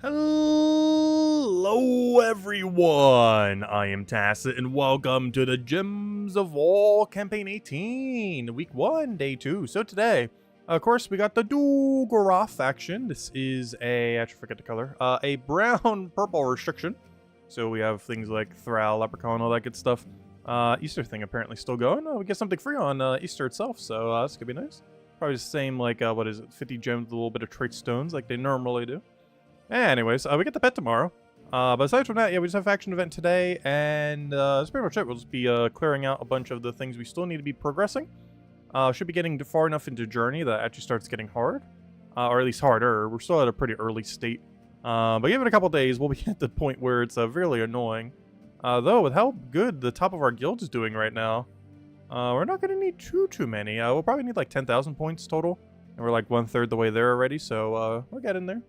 Hello everyone, I am Tacit and welcome to the Gems of War Campaign 18, Week 1, Day 2. So today, of course, we got the Duergaraoth faction. This is I actually forget the color, a brown-purple restriction. So we have things like Thrall, Leprechaun, all that good stuff. Easter thing apparently still going. We get something free on Easter itself, so this could be nice. Probably the same, like, what is it, 50 gems with a little bit of trait stones like they normally do. Anyways, we get the pet tomorrow. But aside from that, yeah, we just have a faction event today, and that's pretty much it. We'll just be clearing out a bunch of the things we still need to be progressing. Should be getting far enough into Journey that actually starts getting hard. Or at least harder. We're still at a pretty early state. But give it a couple days, we'll be at the point where it's really annoying. Though, with how good the top of our guild is doing right now, we're not going to need too many. We'll probably need like 10,000 points total. And we're like 1/3 the way there already, so we'll get in there.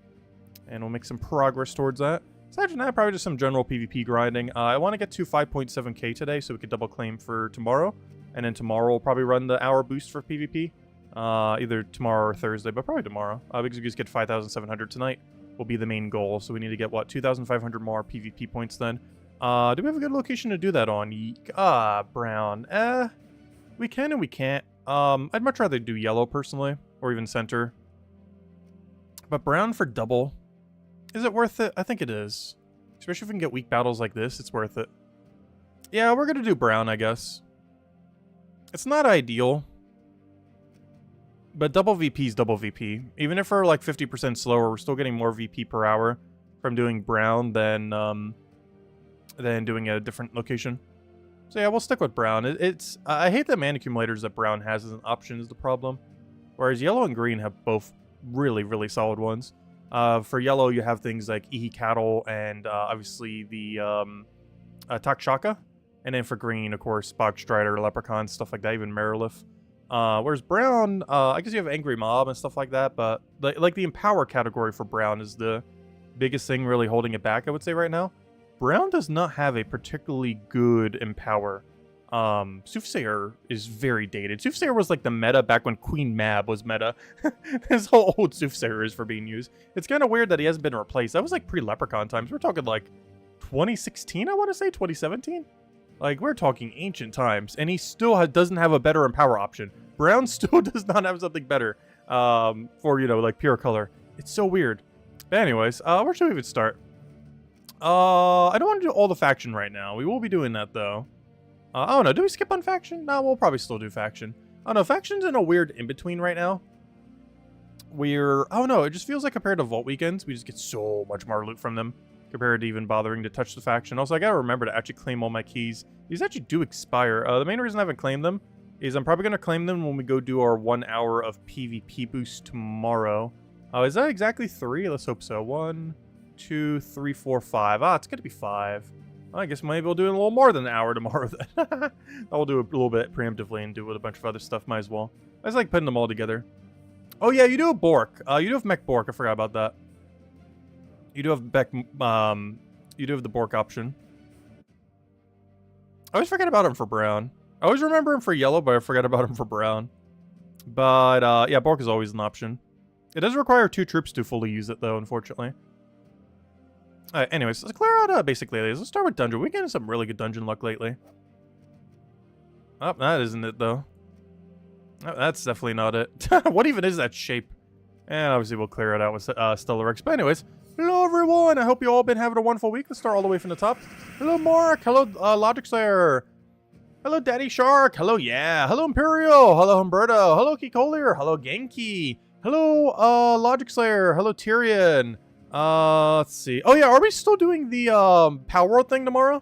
And we'll make some progress towards that. Aside from that, probably just some general PvP grinding. I want to get to 5.7k today so we can double claim for tomorrow. And then tomorrow we'll probably run the hour boost for PvP. Either tomorrow or Thursday, but probably tomorrow. Because we just get 5,700 tonight will be the main goal. So we need to get, what, 2,500 more PvP points then. Do we have a good location to do that on? Brown. We can and we can't. I'd much rather do yellow personally, or even center. But brown for double. Is it worth it? I think it is. Especially if we can get weak battles like this, it's worth it. Yeah, we're going to do brown, I guess. It's not ideal. But double VP is double VP. Even if we're like 50% slower, we're still getting more VP per hour from doing brown than doing a different location. So yeah, we'll stick with brown. I hate the mana accumulators that brown has as an option is the problem. Whereas yellow and green have both really solid ones. For yellow, you have things like Ihi Cattle and obviously the Takshaka. And then for green, of course, Bog Strider, Leprechaun, stuff like that, even Merilith. Whereas brown, I guess you have Angry Mob and stuff like that, but like the Empower category for brown is the biggest thing really holding it back, I would say right now. Brown does not have a particularly good Empower. Soothsayer is very dated. Soothsayer was like the meta back when Queen Mab was meta. This whole old Soothsayer is for being used. It's kind of weird that he hasn't been replaced. That was like pre-Leprechaun times. We're talking like 2016, I want to say, 2017? Like, we're talking ancient times, and he still doesn't have a better Empower option. Brown still does not have something better for, you know, like pure color. It's so weird. But anyways, where should we even start? I don't want to do all the faction right now. We will be doing that, though. I don't know. Do we skip on faction? No, we'll probably still do faction. I don't know. Faction's in a weird in-between right now. I don't know. It just feels like compared to Vault Weekends, we just get so much more loot from them compared to even bothering to touch the faction. Also, I gotta remember to actually claim all my keys. These actually do expire. The main reason I haven't claimed them is I'm probably going to claim them when we go do our 1 hour of PvP boost tomorrow. Is that exactly 3? Let's hope so. 1, 2, 3, 4, 5. It's going to be 5. I guess maybe we'll do a little more than an hour tomorrow then. I'll do a little bit preemptively and do with a bunch of other stuff. Might as well. I just like putting them all together. Oh yeah, you do have Bork. You do have Mech Bork. I forgot about that. You do have you do have the Bork option. I always forget about him for brown. I always remember him for yellow, but I forget about him for brown. But yeah, Bork is always an option. It does require 2 troops to fully use it though, unfortunately. Alright, anyways, let's clear out basic ladies. Let's start with dungeon. We're getting some really good dungeon luck lately. Oh, that isn't it, though. Oh, that's definitely not it. What even is that shape? And obviously we'll clear it out with Stellar X. But anyways, hello everyone. I hope you all been having a wonderful week. Let's start all the way from the top. Hello Mark. Hello Logic Slayer. Hello Daddy Shark. Hello Yeah. Hello Imperial. Hello Humberto. Hello Kikolier. Hello Genki. Hello Logic Slayer. Hello Tyrion. Let's see. Oh yeah, are we still doing the Power World thing tomorrow?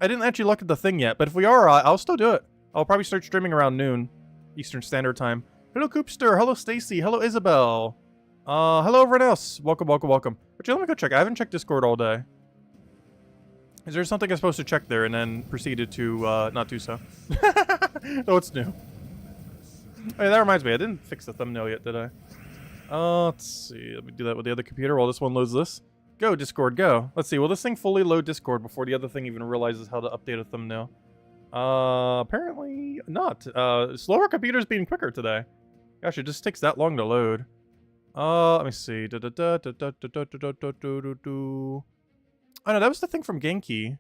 I didn't actually look at the thing yet, but if we are, I'll still do it. I'll probably start streaming around noon Eastern Standard Time. Hello Coopster. Hello Stacy. Hello Isabel. Hello everyone else. Welcome. Actually, let me go check. I haven't checked Discord all day. Is there something I'm supposed to check there and then proceeded to not do so? Oh, it's new. Hey, that reminds me. I didn't fix the thumbnail yet, did I? Let's see. Let me do that with the other computer while this one loads this. Go, Discord, go. Let's see. Will this thing fully load Discord before the other thing even realizes how to update a thumbnail? Apparently not. Slower computers being quicker today. Gosh, it just takes that long to load. Let me see. Oh no, that was the thing from Genki.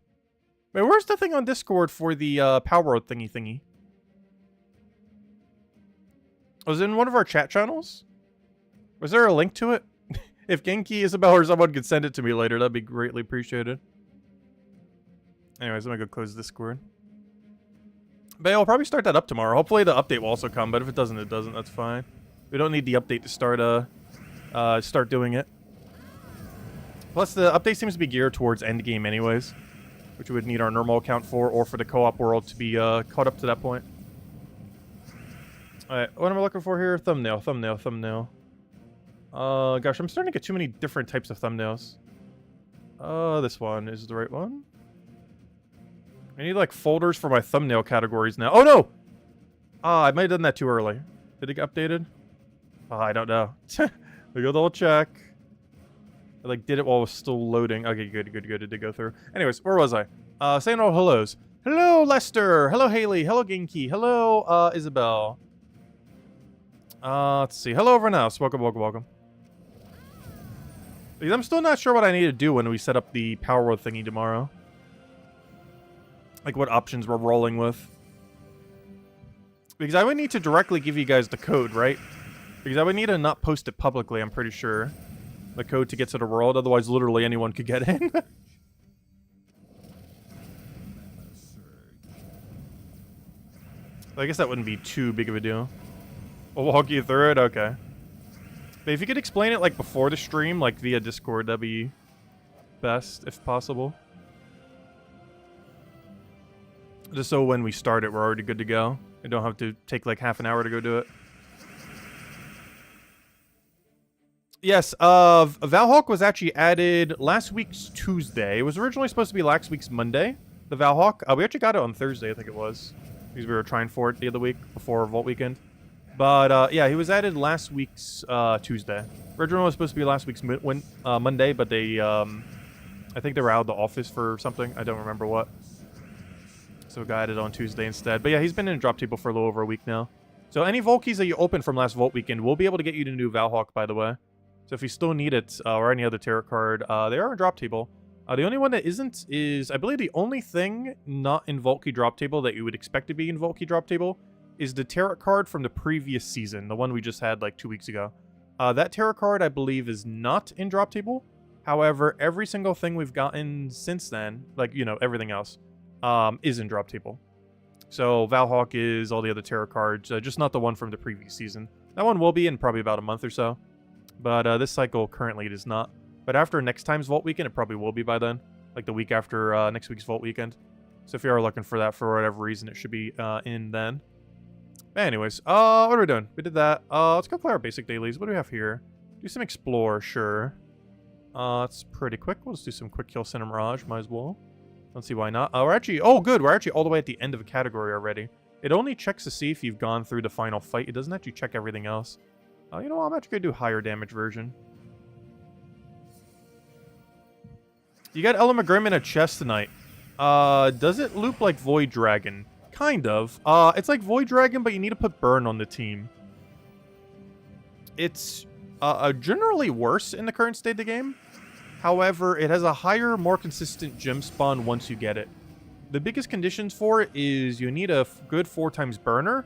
Wait, where's the thing on Discord for the power thingy? Was it in one of our chat channels? Was there a link to it? If Genki, Isabel, or someone could send it to me later, that'd be greatly appreciated. Anyways, let me go close Discord. But yeah, I'll probably start that up tomorrow. Hopefully the update will also come, but if it doesn't, it doesn't. That's fine. We don't need the update to start doing it. Plus, the update seems to be geared towards endgame anyways, which we would need our normal account for, or for the co-op world to be caught up to that point. Alright, what am I looking for here? Thumbnail. Gosh, I'm starting to get too many different types of thumbnails. This one is the right one. I need, like, folders for my thumbnail categories now. Oh, no! I might have done that too early. Did it get updated? I don't know. We go double check. I, like, did it while it was still loading. Okay, good. It did go through. Anyways, where was I? Saying all hellos. Hello, Lester! Hello, Haley! Hello, Genki! Hello, Isabel! Let's see. Hello, everyone else. Welcome. Because I'm still not sure what I need to do when we set up the Power World thingy tomorrow. Like, what options we're rolling with. Because I would need to directly give you guys the code, right? Because I would need to not post it publicly, I'm pretty sure. The code to get to the world, otherwise literally anyone could get in. I guess that wouldn't be too big of a deal. We'll walk you through it? Okay. But if you could explain it, like, before the stream, like, via Discord, that'd be best, if possible. Just so when we start it, we're already good to go. We don't have to take, like, half an hour to go do it. Yes, Valhawk was actually added last week's Tuesday. It was originally supposed to be last week's Monday, the Valhawk. We actually got it on Thursday, I think it was. Because we were trying for it the other week, before Vault Weekend. But, yeah, he was added last week's Tuesday. Originally was supposed to be last week's Monday, but they, I think they were out of the office for something. I don't remember what. So we got it on Tuesday instead. But yeah, he's been in drop table for a little over a week now. So any Vault keys that you open from last Vault Weekend, we'll be able to get you the new Valhawk, by the way. So if you still need it, or any other tarot card, they are in drop table. The only one that isn't is, I believe the only thing not in Vault Key drop table that you would expect to be in Vault Key drop table is the tarot card from the previous season, the one we just had like 2 weeks ago. That tarot card, I believe, is not in drop table. However, every single thing we've gotten since then, like, you know, everything else, is in drop table. So Valhawk is all the other tarot cards, just not the one from the previous season. That one will be in probably about a month or so. But this cycle, currently, it is not. But after next time's Vault Weekend, it probably will be by then. Like the week after next week's Vault Weekend. So if you are looking for that for whatever reason, it should be in then. Anyways, what are we doing? We did that. Let's go play our basic dailies. What do we have here? Do some explore, sure. It's pretty quick. We'll just do some quick kill Center Mirage. Might as well. Let's see why not. We're actually... Oh, good. We're actually all the way at the end of a category already. It only checks to see if you've gone through the final fight. It doesn't actually check everything else. You know what? I'm actually going to do higher damage version. You got Elamagrim in a chest tonight. Does it loop like Void Dragon? Kind of. It's like Void Dragon, but you need to put Burn on the team. It's generally worse in the current state of the game. However, it has a higher, more consistent gem spawn once you get it. The biggest conditions for it is you need a good 4x burner,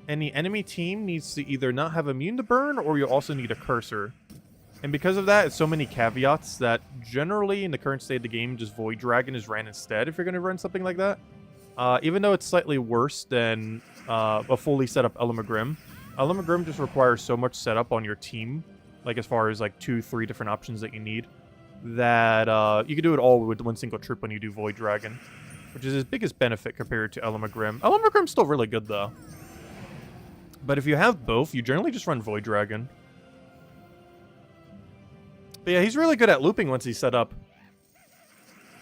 and the enemy team needs to either not have immune to burn, or you also need a cursor. And because of that, it's so many caveats that generally in the current state of the game, just Void Dragon is ran instead if you're going to run something like that. Even though it's slightly worse than a fully set up Elamagrim. Elamagrim just requires so much setup on your team, like as far as like 2-3 different options that you need, that you can do it all with one single troop when you do Void Dragon, which is his biggest benefit compared to Elamagrim. Elamagrim's still really good though. But if you have both, you generally just run Void Dragon. But yeah, he's really good at looping once he's set up.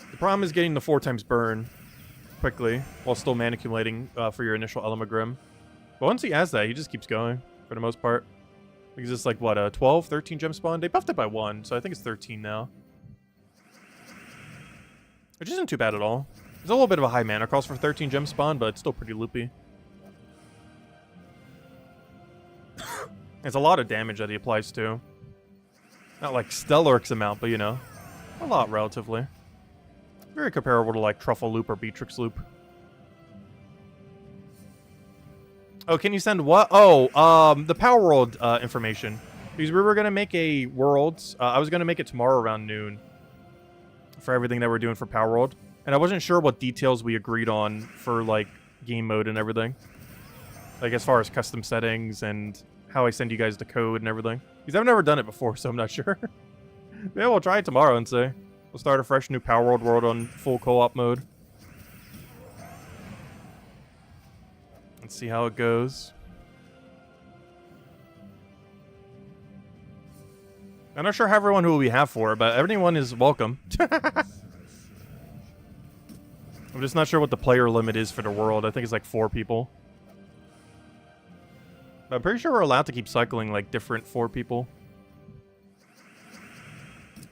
The problem is getting the 4x burn quickly while still manipulating for your initial Elamagrim. But once he has that, he just keeps going for the most part. Because it's like, what, 12, 13 gem spawn? They buffed it by 1, so I think it's 13 now. Which isn't too bad at all. There's a little bit of a high mana cost for 13 gem spawn, but it's still pretty loopy. It's a lot of damage that he applies to. Not like Stellark's amount, but you know, a lot relatively. Very comparable to like Truffle Loop or Beatrix Loop. Oh, can you send what? Oh, the Power World information. Because we were going to make a world. I was going to make it tomorrow around noon. For everything that we're doing for Power World. And I wasn't sure what details we agreed on for, like, game mode and everything. Like, as far as custom settings and how I send you guys the code and everything. Because I've never done it before, so I'm not sure. Yeah, we'll try it tomorrow and see. We'll start a fresh new Power World on full co-op mode. Let's see how it goes. I'm not sure how everyone who we have for it, but everyone is welcome. I'm just not sure what the player limit is for the world. I think it's like 4 people. But I'm pretty sure we're allowed to keep cycling like different 4 people.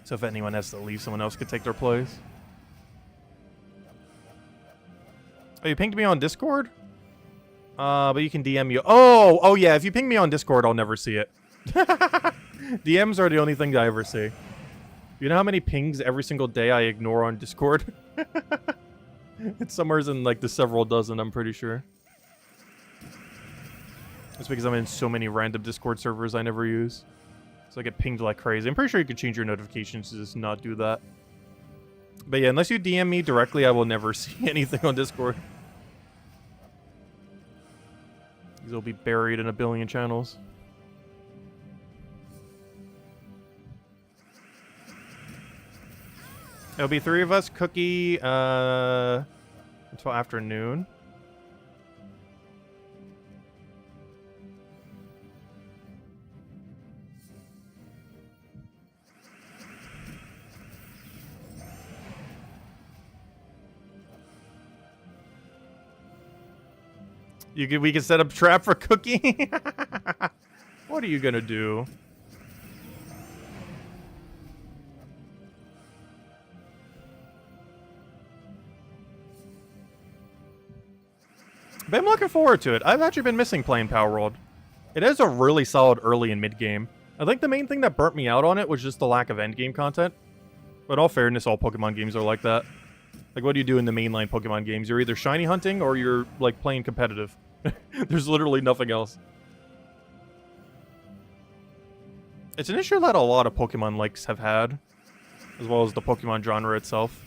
So if anyone has to leave, someone else could take their place. Oh, you pinged me on Discord? But you can DM you. Oh yeah, if you ping me on Discord, I'll never see it. DMs are the only thing that I ever see. You know how many pings every single day I ignore on Discord? It's somewhere in like the several dozen, I'm pretty sure. It's because I'm in so many random Discord servers I never use. So I get pinged like crazy. I'm pretty sure you could change your notifications to just not do that. But yeah, unless you DM me directly, I will never see anything on Discord. These will be buried in a billion channels. It'll be 3 of us, Cookie, until afternoon. We can set up trap for Cookie. What are you gonna do? But I'm looking forward to it. I've actually been missing playing Power World. It is a really solid early and mid game. I think the main thing that burnt me out on it was just the lack of end game content. But in all fairness, all Pokemon games are like that. Like, what do you do in the mainline Pokemon games? You're either shiny hunting or you're, like, playing competitive. There's literally nothing else. It's an issue that a lot of Pokemon likes have had, as well as the Pokemon genre itself.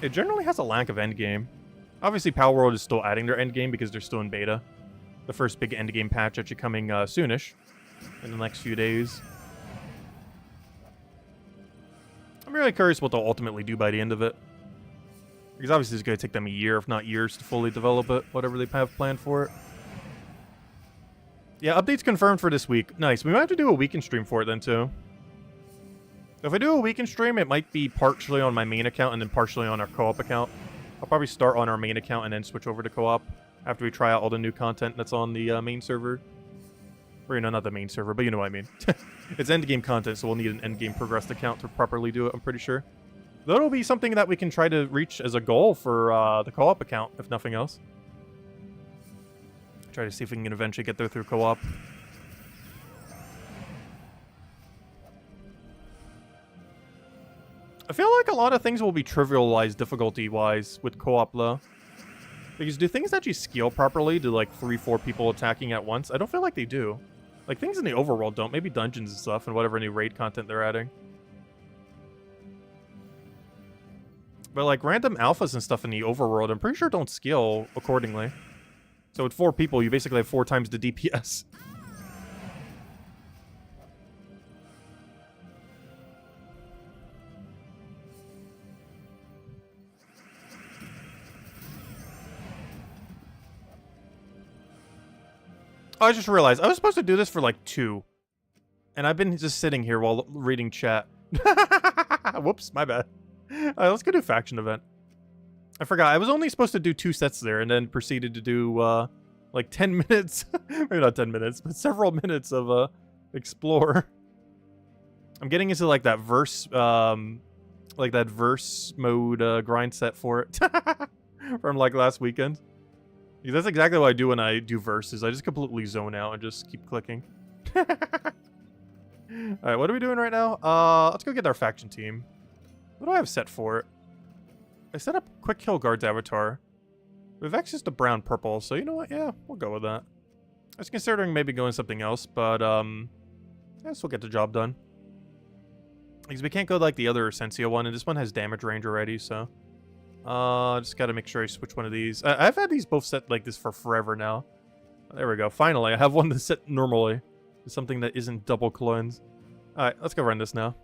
It generally has a lack of endgame. Obviously, Power World is still adding their endgame because they're still in beta. The first big endgame patch actually coming soonish, in the next few days. I'm really curious what they'll ultimately do by the end of it. Because obviously it's going to take them a year, if not years, to fully develop it, whatever they have planned for it. Yeah, updates confirmed for this week. Nice. We might have to do a weekend stream for it then, too. If I do a weekend stream, it might be partially on my main account and then partially on our co-op account. I'll probably start on our main account and then switch over to co-op after we try out all the new content that's on the main server. Or, you know, not the main server, but you know what I mean. It's endgame content, so we'll need an endgame progressed account to properly do it, I'm pretty sure. That'll be something that we can try to reach as a goal for the co-op account, if nothing else. Try to see if we can eventually get there through co-op. I feel like a lot of things will be trivialized difficulty-wise with co-op, though. Because do things actually scale properly to, like, 3-4 people attacking at once? I don't feel like they do. Like, things in the overworld don't. Maybe dungeons and stuff and whatever new raid content they're adding. But, like, random alphas and stuff in the overworld, I'm pretty sure don't scale accordingly. So with 4 people, you basically have 4 times the DPS. Oh, I just realized I was supposed to do this for like 2. And I've been just sitting here while reading chat. Whoops, my bad. Alright, let's go do faction event. I forgot, I was only supposed to do 2 sets there and then proceeded to do like 10 minutes. Maybe not 10 minutes, but several minutes of explore. I'm getting into like that verse mode grind set for it. From like last weekend. Because that's exactly what I do when I do verses. I just completely zone out and just keep clicking. Alright, what are we doing right now? Let's go get our faction team. What do I have set for it? I set up Quick Kill Guard's avatar. We've access to brown purple, so you know what? Yeah, we'll go with that. I was considering maybe going something else, but I guess we'll get the job done. Because we can't go like the other Essentia one, and this one has damage range already, so... just gotta make sure I switch one of these. I've had these both set like this for forever now. There we go. Finally, I have one that's set normally. Something that isn't double cleanse. Alright, let's go run this now.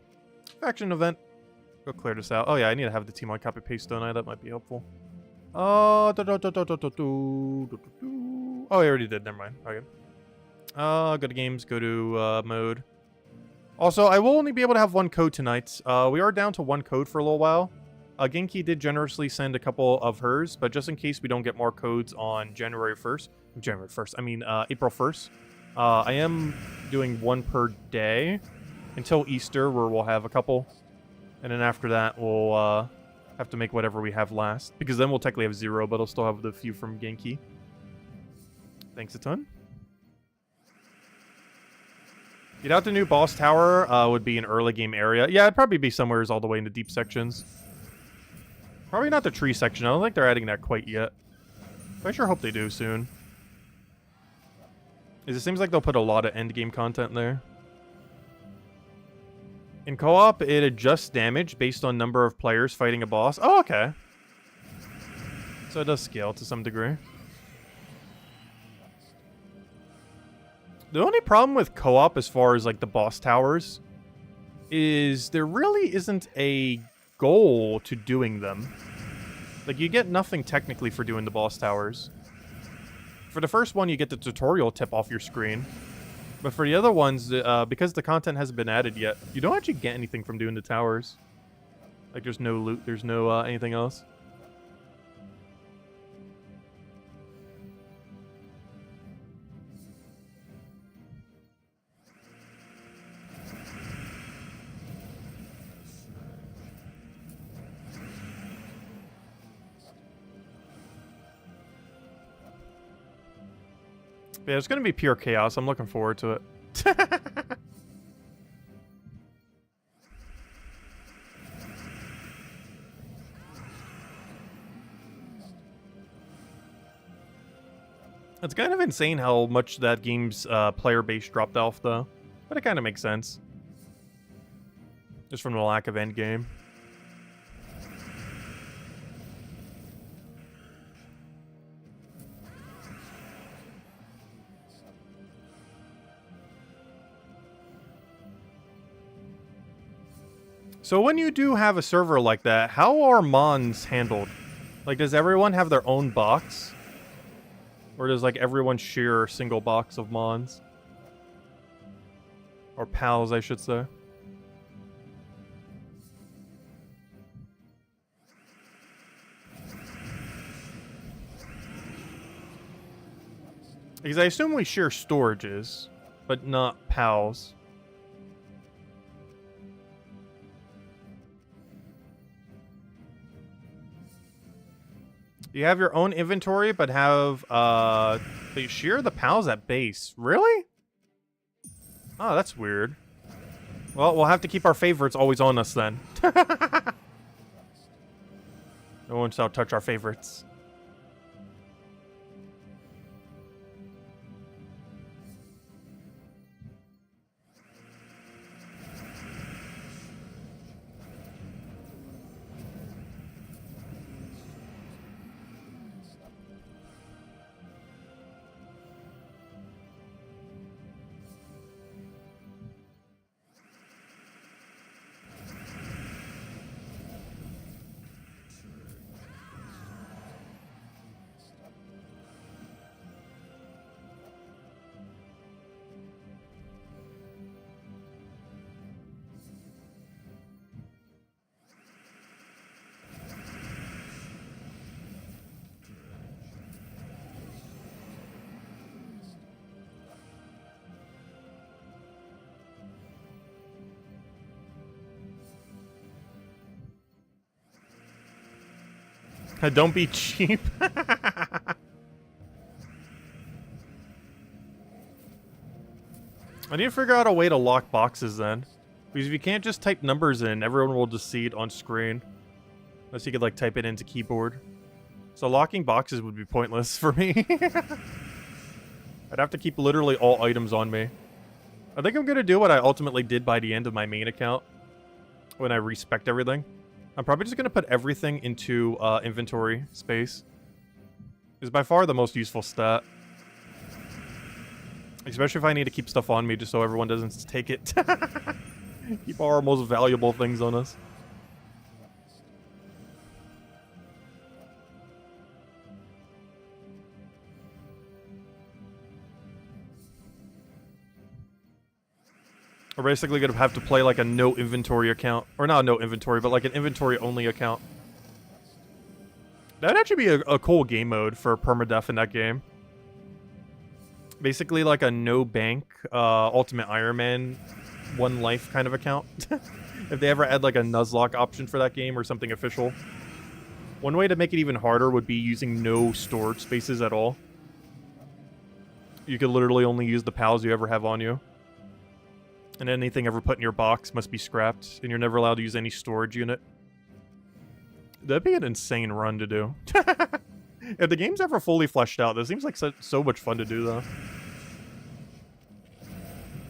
Faction event. Go clear this out. Oh yeah, I need to have the team on copy paste, don't I? That might be helpful. Oh, I already did. Never mind. Okay. Go to games. Go to mode. Also, I will only be able to have one code tonight. We are down to one code for a little while. Genki did generously send a couple of hers, but just in case we don't get more codes on January 1st. I mean, April 1st. I am doing one per day until Easter, where we'll have a couple. And then after that, we'll have to make whatever we have last. Because then we'll technically have 0, but I'll still have the few from Genki. Thanks a ton. Get out the new boss tower would be an early game area. Yeah, it'd probably be somewhere all the way in the deep sections. Probably not the tree section. I don't think they're adding that quite yet. But I sure hope they do soon. It seems like they'll put a lot of endgame content there. In co-op, it adjusts damage based on number of players fighting a boss. Oh, okay. So it does scale to some degree. The only problem with co-op as far as like the boss towers is there really isn't a goal to doing them. Like you get nothing technically for doing the boss towers. For the first one, you get the tutorial tip off your screen. But for the other ones, because the content hasn't been added yet, you don't actually get anything from doing the towers. Like there's no loot, there's no anything else. Yeah, it's going to be pure chaos. I'm looking forward to it. It's kind of insane how much that game's player base dropped off, though. But it kind of makes sense. Just from the lack of endgame. So when you do have a server like that, how are mons handled? Like, does everyone have their own box? Or does, like, everyone share a single box of mons? Or pals, I should say. Because I assume we share storages, but not pals. You have your own inventory, but have, they share the pals at base. Really? Oh, that's weird. Well, we'll have to keep our favorites always on us then. No one shall touch our favorites. Don't be cheap. I need to figure out a way to lock boxes then. Because if you can't just type numbers in, everyone will just see it on screen. Unless you could, like, type it into keyboard. So locking boxes would be pointless for me. I'd have to keep literally all items on me. I think I'm going to do what I ultimately did by the end of my main account. When I respect everything. I'm probably just going to put everything into inventory space. It's by far the most useful stat. Especially if I need to keep stuff on me just so everyone doesn't take it. Keep our most valuable things on us. We're basically going to have to play like a no inventory account. Or not no inventory, but like an inventory only account. That'd actually be a cool game mode for permadeath in that game. Basically like a no bank, Ultimate Iron Man, one life kind of account. If they ever add like a Nuzlocke option for that game or something official. One way to make it even harder would be using no storage spaces at all. You could literally only use the pals you ever have on you. And anything ever put in your box must be scrapped, and you're never allowed to use any storage unit. That'd be an insane run to do. If the game's ever fully fleshed out, this seems like so much fun to do, though.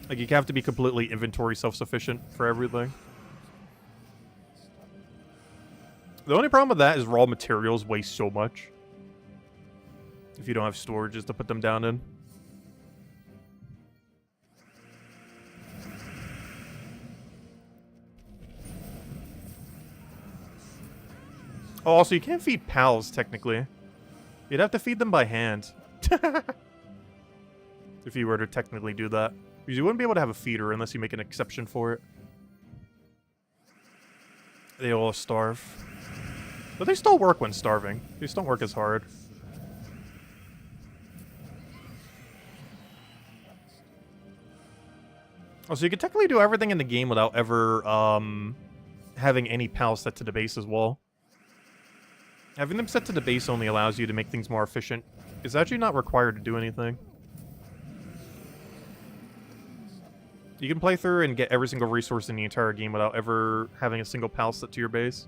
Like, you have to be completely inventory self-sufficient for everything. The only problem with that is raw materials waste so much. If you don't have storages to put them down in. Oh, also, you can't feed pals, technically. You'd have to feed them by hand. If you were to technically do that. Because you wouldn't be able to have a feeder unless you make an exception for it. They all starve. But they still work when starving. They just don't work as hard. Oh, so you could technically do everything in the game without ever, having any pals set to the base as well. Having them set to the base only allows you to make things more efficient. It's actually not required to do anything. You can play through and get every single resource in the entire game without ever having a single pal set to your base.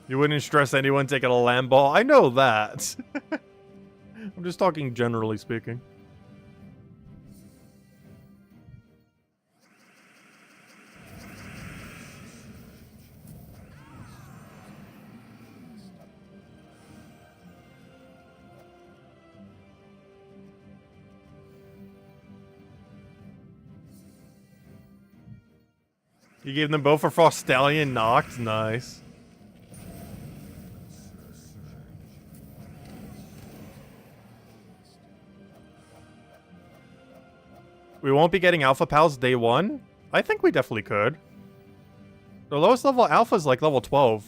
You wouldn't stress anyone taking a land ball. I know that. I'm just talking generally speaking. You gave them both a Frost Stallion knocked? Nice. We won't be getting Alpha Pals day one? I think we definitely could. The lowest level Alpha is like level 12.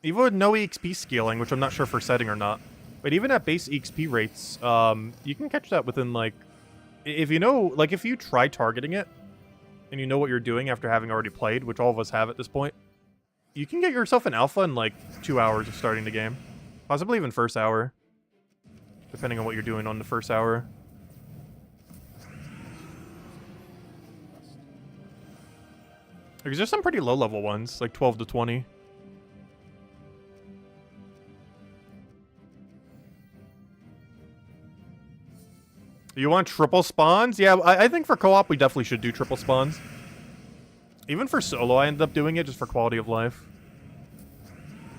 Even with no EXP scaling, which I'm not sure for setting or not. But even at base EXP rates, you can catch that within like... If you know, like if you try targeting it, and you know what you're doing after having already played, which all of us have at this point, you can get yourself an Alpha in like 2 hours of starting the game. Possibly even first hour. Depending on what you're doing on the first hour. Because there's some pretty low-level ones, like 12 to 20. You want triple spawns? Yeah, I think for co-op we definitely should do triple spawns. Even for solo, I ended up doing it just for quality of life.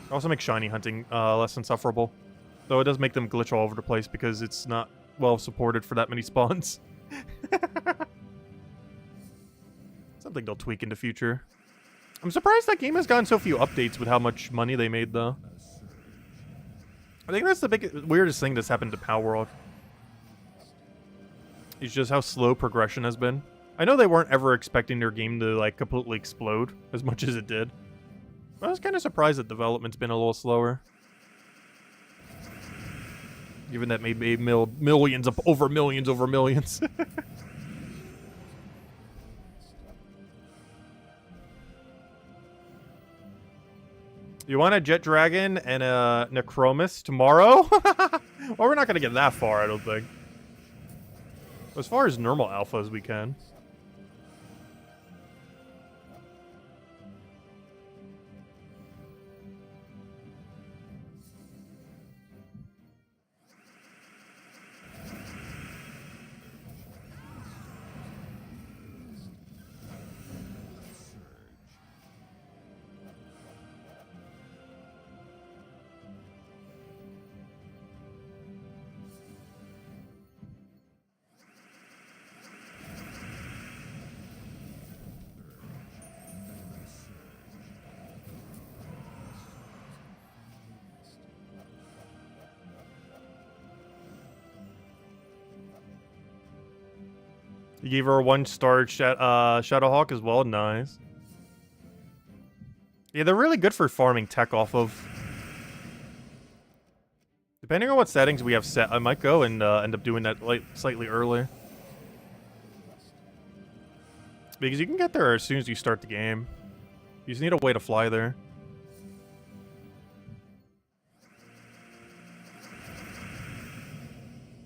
It also makes shiny hunting less insufferable. Though it does make them glitch all over the place because it's not well supported for that many spawns. Something they'll tweak in the future. I'm surprised that game has gotten so few updates with how much money they made, though. I think that's the weirdest thing that's happened to Palworld. It's just how slow progression has been. I know they weren't ever expecting their game to, like, completely explode as much as it did. But I was kind of surprised that development's been a little slower. Given that maybe millions over millions over millions. You want a Jet Dragon and a Necromus tomorrow? Well, we're not going to get that far, I don't think. As far as normal alphas, we can. You gave her a 1-star Shadowhawk as well. Nice. Yeah, they're really good for farming tech off of. Depending on what settings we have set, I might go and end up doing that slightly earlier. Because you can get there as soon as you start the game. You just need a way to fly there.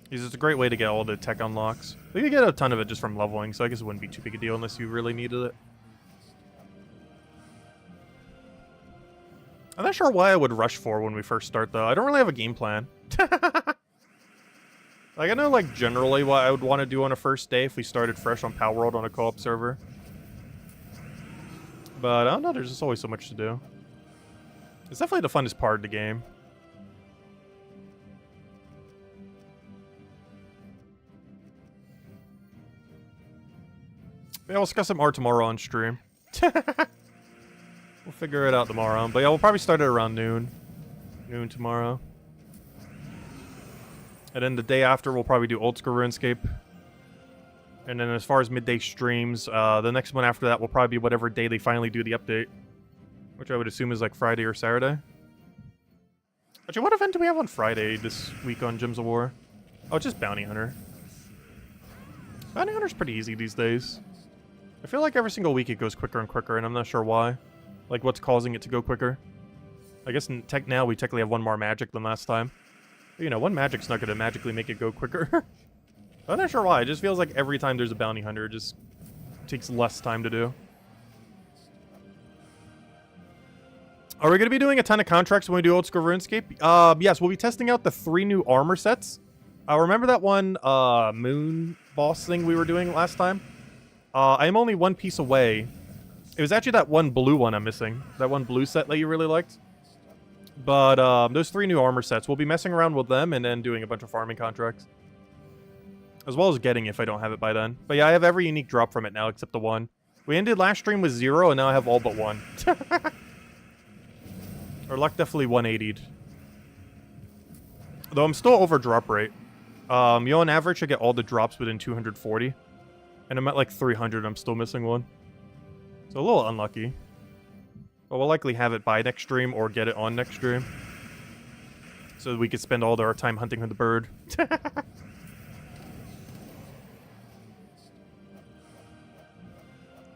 Because it's a great way to get all the tech unlocks. But you get a ton of it just from leveling, so I guess it wouldn't be too big a deal unless you really needed it. I'm not sure why I would rush 4 when we first start, though. I don't really have a game plan. Like, I know, like, generally what I would want to do on a first day if we started fresh on Palworld on a co-op server. But, I don't know, there's just always so much to do. It's definitely the funnest part of the game. Yeah, we'll discuss it more tomorrow on stream. We'll figure it out tomorrow. But yeah, we'll probably start it around noon. Noon tomorrow. And then the day after, we'll probably do Old School RuneScape. And then as far as midday streams, the next one after that will probably be whatever day they finally do the update. Which I would assume is like Friday or Saturday. Actually, what event do we have on Friday this week on Gems of War? Oh, it's just Bounty Hunter. Bounty Hunter's pretty easy these days. I feel like every single week it goes quicker and quicker, and I'm not sure why. Like, what's causing it to go quicker? I guess in tech now we technically have one more magic than last time. But, you know, one magic's not going to magically make it go quicker. I'm not sure why. It just feels like every time there's a bounty hunter, it just takes less time to do. Are we going to be doing a ton of contracts when we do Old School RuneScape? Yes, we'll be testing out the 3 new armor sets. Remember that one moon boss thing we were doing last time? I'm only one piece away. It was actually that one blue one I'm missing. That one blue set that you really liked. But those 3 new armor sets, we'll be messing around with them and then doing a bunch of farming contracts. As well as getting if I don't have it by then. But yeah, I have every unique drop from it now except the 1. We ended last stream with 0 and now I have all but 1. Our luck definitely 180'd. Though I'm still over drop rate. On average, I get all the drops within 240. And I'm at like 300, I'm still missing 1. So a little unlucky. But we'll likely have it by next stream or get it on next stream. So that we could spend all our time hunting for the bird.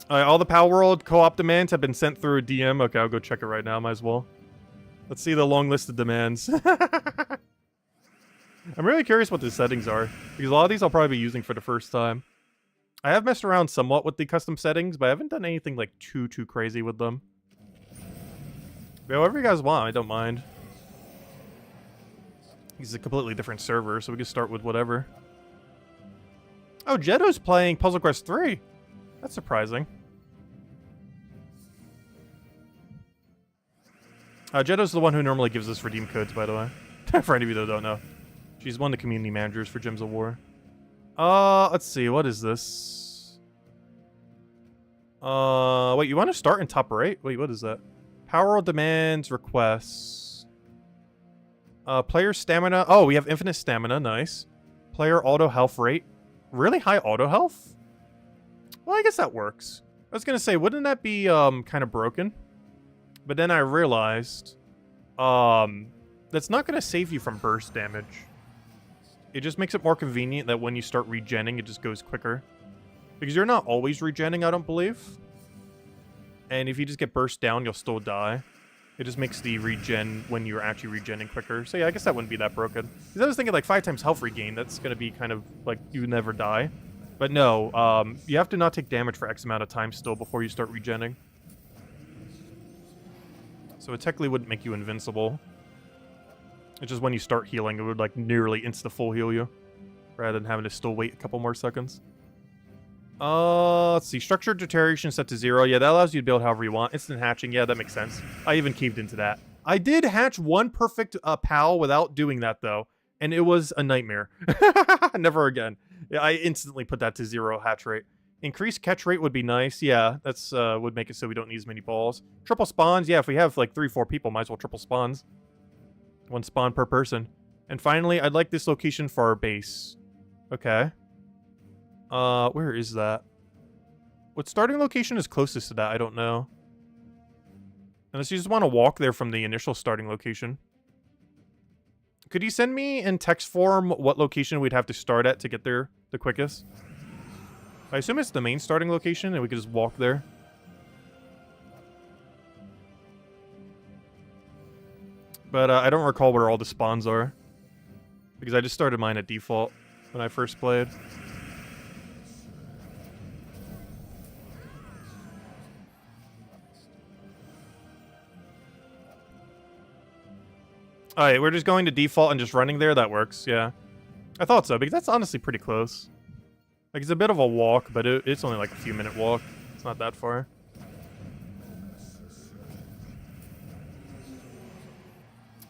Alright, all the Palworld co-op demands have been sent through a DM. Okay, I'll go check it right now, might as well. Let's see the long list of demands. I'm really curious what the settings are. Because a lot of these I'll probably be using for the first time. I have messed around somewhat with the custom settings, but I haven't done anything like too crazy with them. But whatever you guys want, I don't mind. It's a completely different server, so we can start with whatever. Oh, Jetto's playing Puzzle Quest 3. That's surprising. Jetto's the one who normally gives us redeem codes, by the way. For any of you that don't know. She's one of the community managers for Gems of War. Let's see, what is this? Wait, you want to start in top right? Wait, what is that? Power demands, requests. Player stamina. Oh, we have infinite stamina, nice. Player auto health rate. Really high auto health? Well, I guess that works. I was gonna say, wouldn't that be, kind of broken? But then I realized, that's not gonna save you from burst damage. It just makes it more convenient that when you start regenning, it just goes quicker. Because you're not always regenning, I don't believe. And if you just get burst down, you'll still die. It just makes the regen when you're actually regenning quicker. So yeah, I guess that wouldn't be that broken. Because I was thinking like 5 times health regain, that's going to be kind of like you never die. But no, you have to not take damage for X amount of time still before you start regenning. So it technically wouldn't make you invincible. It's just when you start healing, it would like nearly insta-full heal you. Rather than having to still wait a couple more seconds. Let's see. Structured deterioration set to 0. Yeah, that allows you to build however you want. Instant hatching. Yeah, that makes sense. I even keyed into that. I did hatch one perfect PAL without doing that, though. And it was a nightmare. Never again. Yeah, I instantly put that to 0 hatch rate. Increased catch rate would be nice. Yeah, that's would make it so we don't need as many balls. Triple spawns. Yeah, if we have like 3-4 people, might as well triple spawns. 1 spawn per person. And finally, I'd like this location for our base. Okay. Where is that? What starting location is closest to that? I don't know. Unless you just want to walk there from the initial starting location. Could you send me in text form what location we'd have to start at to get there the quickest? I assume it's the main starting location and we could just walk there. But I don't recall where all the spawns are. Because I just started mine at default when I first played. Alright, we're just going to default and just running there. That works, yeah. I thought so, because that's honestly pretty close. Like, it's a bit of a walk, but it's only like a few minute walk. It's not that far.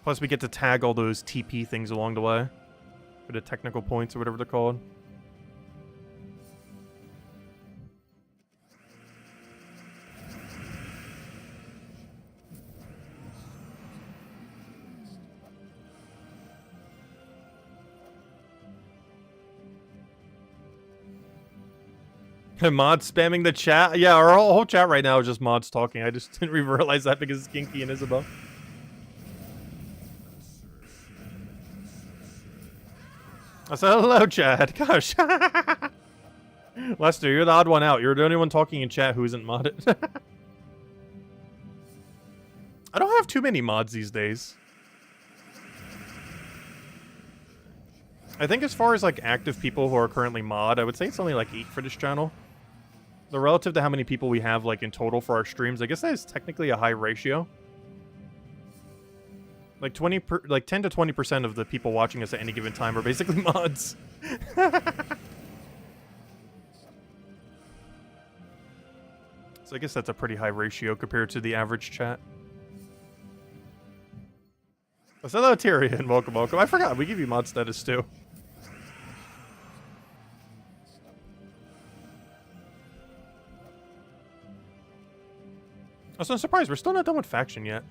Plus, we get to tag all those TP things along the way. For the technical points or whatever they're called. Mods spamming the chat? Yeah, our whole chat right now is just mods talking. I just didn't even realize that because it's Kinky and Isabel. I said, hello, Chad. Gosh. Lester, you're the odd one out. You're the only one talking in chat who isn't modded. I don't have too many mods these days. I think as far as, like, active people who are currently mod, I would say it's only, like, 8 for this channel. So relative to how many people we have, like, in total for our streams, I guess that is technically a high ratio. Like 10 to 20% of the people watching us at any given time are basically mods. So I guess that's a pretty high ratio compared to the average chat. So hello, Tyrion. Welcome, welcome. I forgot, we give you mod status too. Also, I'm surprised we're still not done with faction yet.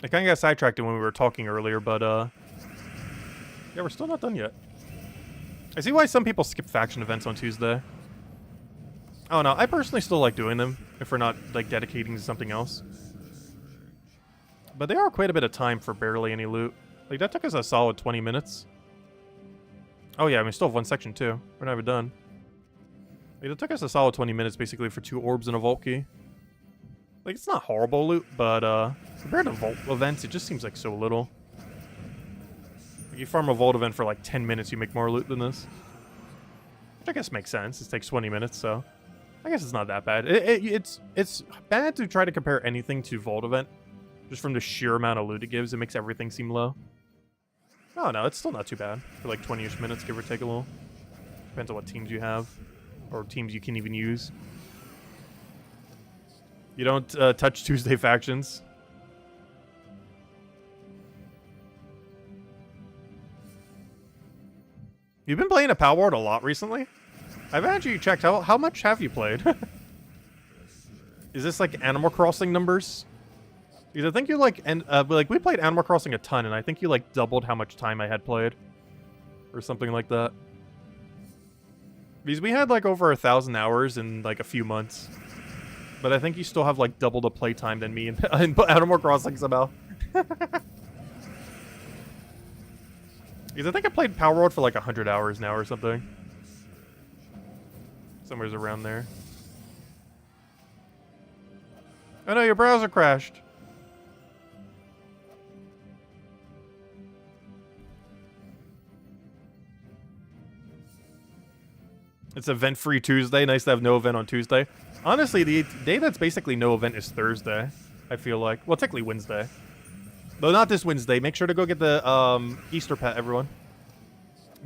I kind of got sidetracked when we were talking earlier, but yeah, we're still not done yet. I see why some people skip faction events on Tuesday. Oh no, I personally still like doing them if we're not like dedicating to something else. But they are quite a bit of time for barely any loot. Like that took us a solid 20 minutes. Oh yeah, we still have one section too. We're not even done. Like, it took us a solid 20 minutes basically for 2 orbs and a vault key. Like, it's not horrible loot, but compared to vault events, it just seems like so little. Like, you farm a vault event for like 10 minutes, you make more loot than this. Which I guess makes sense. It takes 20 minutes, so I guess it's not that bad. It's bad to try to compare anything to vault event. Just from the sheer amount of loot it gives, it makes everything seem low. Oh no, it's still not too bad. For like 20-ish minutes, give or take a little. Depends on what teams you have. Or teams you can even use. You don't touch Tuesday factions. You've been playing a Power Ward a lot recently? I've actually checked. How much have you played? Is this like Animal Crossing numbers? Because I think you like, we played Animal Crossing a ton, and I think you like doubled how much time I had played. Or something like that. Because we had like over 1,000 hours in like a few months. But I think you still have like double the playtime than me in Animal Crossing somehow. Because I think I played Power Ward for like 100 hours now or something. Somewhere's around there. Oh no, your browser crashed. It's event-free Tuesday. Nice to have no event on Tuesday. Honestly, the day that's basically no event is Thursday, I feel like. Well, technically Wednesday. Though not this Wednesday. Make sure to go get the Easter pet, everyone.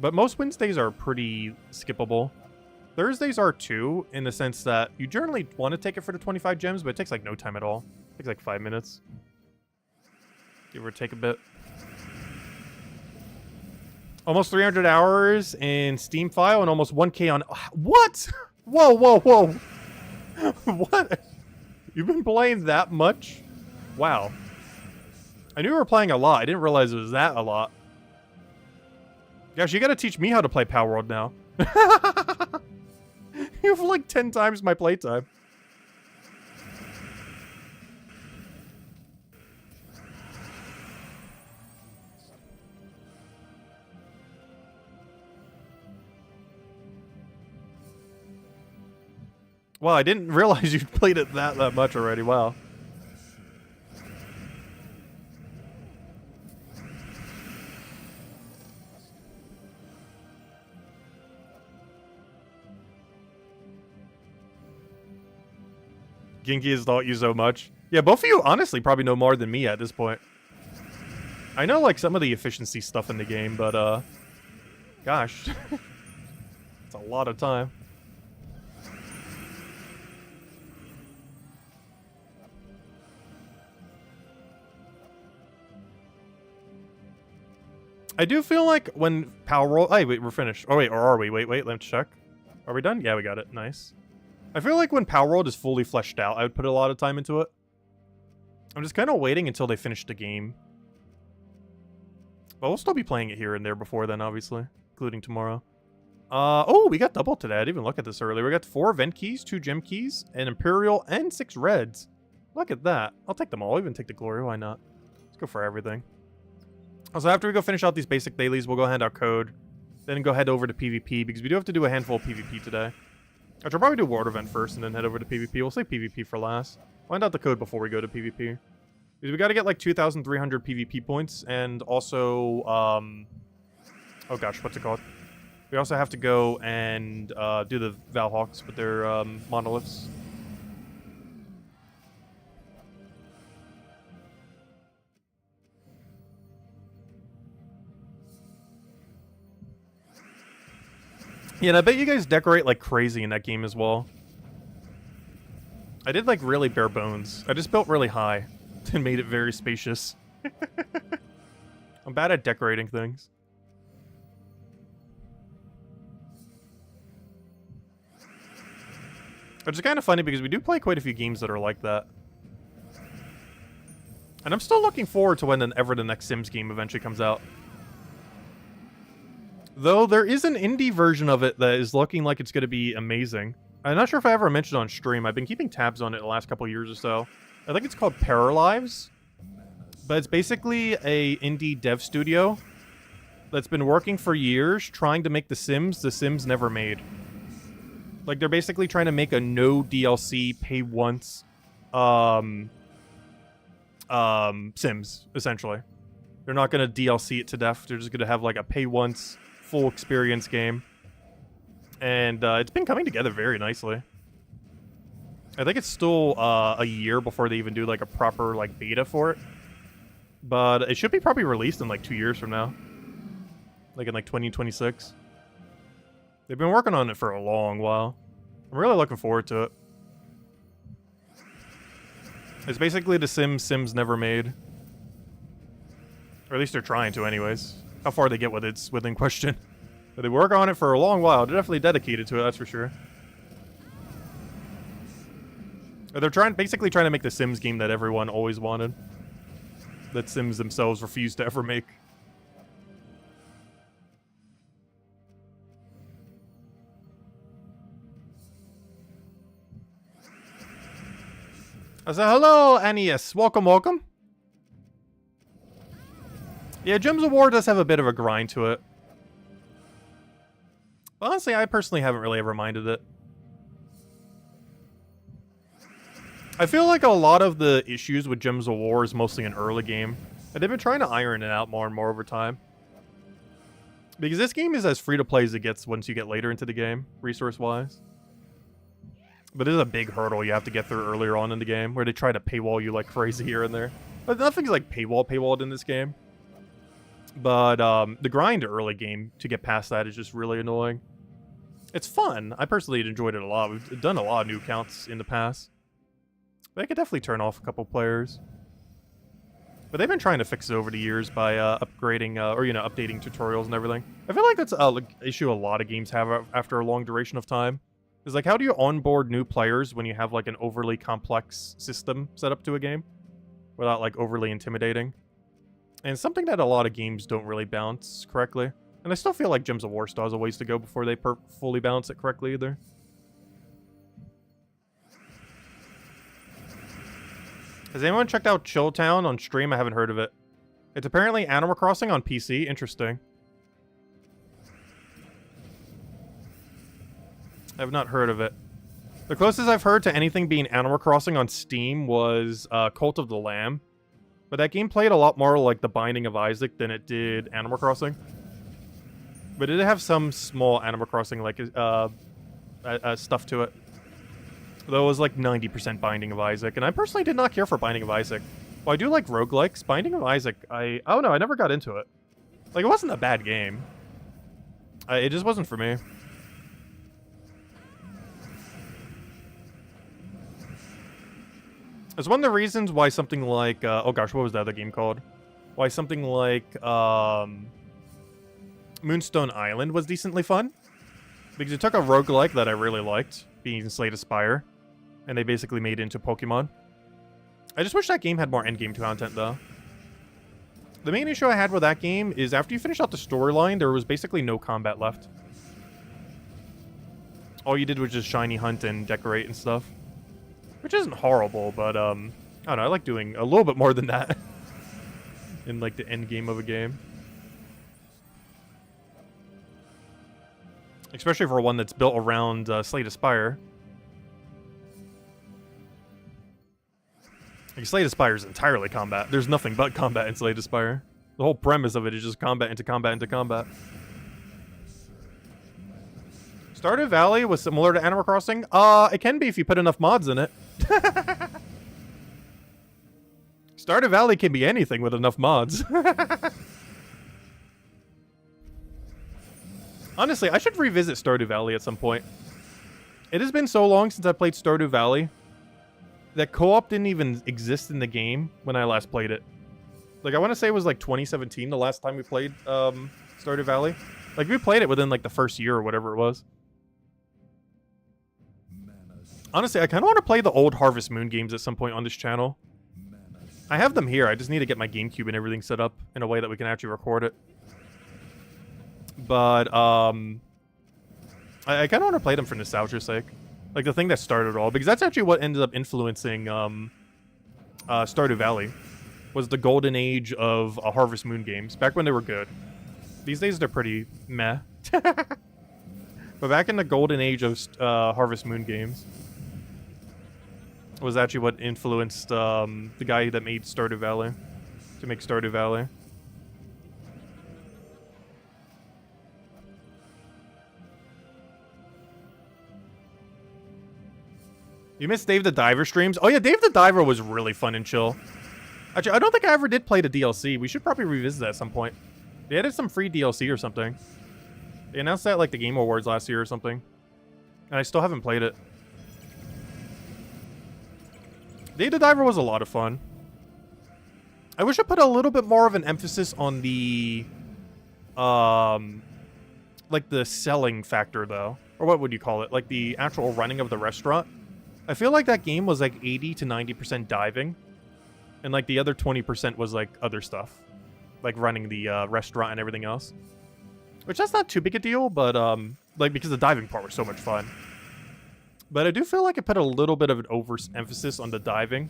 But most Wednesdays are pretty skippable. Thursdays are too, in the sense that you generally want to take it for the 25 gems, but it takes like no time at all. It takes like 5 minutes. Give or take a bit. Almost 300 hours in Steam file and almost 1K on... What? Whoa, whoa, whoa. What? You've been playing that much? Wow. I knew you were playing a lot. I didn't realize it was that a lot. Gosh, you gotta teach me how to play Power World now. You have like 10 times my playtime. Wow, I didn't realize you played it that much already. Wow. Genki has taught you so much. Yeah, both of you honestly probably know more than me at this point. I know like some of the efficiency stuff in the game, but gosh. It's a lot of time. I do feel like when Power Roll... Hey, wait, we're finished. Oh, wait, or are we? Wait, let's check. Are we done? Yeah, we got it. Nice. I feel like when Power World is fully fleshed out, I would put a lot of time into it. I'm just kind of waiting until they finish the game. But we'll still be playing it here and there before then, obviously. Including tomorrow. Oh, we got double today. I didn't even look at this earlier. We got 4 event keys, 2 gem keys, an Imperial, and 6 reds. Look at that. I'll take them all. I'll even take the glory. Why not? Let's go for everything. Also, after we go finish out these basic dailies, we'll go hand out code. Then go head over to PvP, because we do have to do a handful of PvP today. I should probably do World Event first and then head over to PvP. We'll save PvP for last. Find out the code before we go to PvP. Because we gotta get like 2,300 PvP points, and also, oh gosh, what's it called? We also have to go and do the Valhawks with their monoliths. Yeah, and I bet you guys decorate like crazy in that game as well. I did like really bare bones. I just built really high and made it very spacious. I'm bad at decorating things. Which is kind of funny because we do play quite a few games that are like that. And I'm still looking forward to when the next Sims game eventually comes out. Though there is an indie version of it that is looking like it's going to be amazing. I'm not sure if I ever mentioned on stream. I've been keeping tabs on it the last couple years or so. I think it's called Paralives. But it's basically a indie dev studio that's been working for years trying to make the Sims never made. Like, they're basically trying to make a no DLC, pay once Sims, essentially. They're not going to DLC it to death. They're just going to have like a pay once full experience game. And it's been coming together very nicely. I think it's still a year before they even do like a proper like beta for it. But it should be probably released in like 2 years from now. Like in like 2026. They've been working on it for a long while. I'm really looking forward to it. It's basically the Sims never made. Or at least they're trying to anyways. How far they get with it's within question. But they work on it for a long while. They're definitely dedicated to it, that's for sure. They're basically trying to make the Sims game that everyone always wanted. That Sims themselves refused to ever make. I said, hello, Aeneas. Welcome, welcome. Yeah, Gems of War does have a bit of a grind to it. But honestly, I personally haven't really ever minded it. I feel like a lot of the issues with Gems of War is mostly an early game. And they've been trying to iron it out more and more over time. Because this game is as free-to-play as it gets once you get later into the game, resource-wise. But it is a big hurdle you have to get through earlier on in the game, where they try to paywall you like crazy here and there. But nothing's like paywalled in this game. But the grind early game to get past that is just really annoying. It's fun. I personally enjoyed it a lot. We've done a lot of new accounts in the past. But I could definitely turn off a couple players. But they've been trying to fix it over the years by upgrading, or, you know, updating tutorials and everything. I feel like that's an issue a lot of games have after a long duration of time. Is like, how do you onboard new players when you have, like, an overly complex system set up to a game? Without, like, overly intimidating. And something that a lot of games don't really balance correctly. And I still feel like Gems of War still has a ways to go before they fully balance it correctly either. Has anyone checked out Chilltown on stream? I haven't heard of it. It's apparently Animal Crossing on PC. Interesting. I have not heard of it. The closest I've heard to anything being Animal Crossing on Steam was Cult of the Lamb. But that game played a lot more like The Binding of Isaac than it did Animal Crossing. But it did have some small Animal Crossing like stuff to it. Though it was like 90% Binding of Isaac. And I personally did not care for Binding of Isaac. Well, I do like roguelikes. Binding of Isaac, I don't know, I never got into it. Like, it wasn't a bad game. It just wasn't for me. It's one of the reasons why something like, oh gosh, what was the other game called? Why something like, Moonstone Island was decently fun. Because it took a roguelike that I really liked, being Slay the Spire, and they basically made it into Pokemon. I just wish that game had more endgame content, though. The main issue I had with that game is after you finish out the storyline, there was basically no combat left. All you did was just shiny hunt and decorate and stuff. Which isn't horrible, but, I don't know, I like doing a little bit more than that. In, like, the end game of a game. Especially for one that's built around Slay the Spire. Like, Slay the Spire is entirely combat. There's nothing but combat in Slay the Spire. The whole premise of it is just combat into combat into combat. Stardew Valley was similar to Animal Crossing? It can be if you put enough mods in it. Stardew Valley can be anything with enough mods. Honestly, I should revisit Stardew Valley at some point. It has been so long since I played Stardew Valley that co-op didn't even exist in the game when I last played it. Like, I want to say it was like 2017, the last time we played Stardew Valley. Like, we played it within like the first year or whatever it was. Honestly, I kind of want to play the old Harvest Moon games at some point on this channel. I have them here. I just need to get my GameCube and everything set up in a way that we can actually record it. But, I kind of want to play them for nostalgia's sake. Like, the thing that started it all. Because that's actually what ended up influencing, Stardew Valley. Was the golden age of Harvest Moon games. Back when they were good. These days, they're pretty meh. But back in the golden age of Harvest Moon games, was actually what influenced the guy that made Stardew Valley to make Stardew Valley. You missed Dave the Diver streams? Oh yeah, Dave the Diver was really fun and chill. Actually, I don't think I ever did play the DLC. We should probably revisit that at some point. They added some free DLC or something. They announced that like the Game Awards last year or something. And I still haven't played it. Dave the Diver was a lot of fun. I wish I put a little bit more of an emphasis on the like the selling factor though. Or what would you call it? Like the actual running of the restaurant. I feel like that game was like 80 to 90% diving. And like the other 20% was like other stuff. Like running the restaurant and everything else. Which that's not too big a deal, but like because the diving part was so much fun. But I do feel like it put a little bit of an overemphasis on the diving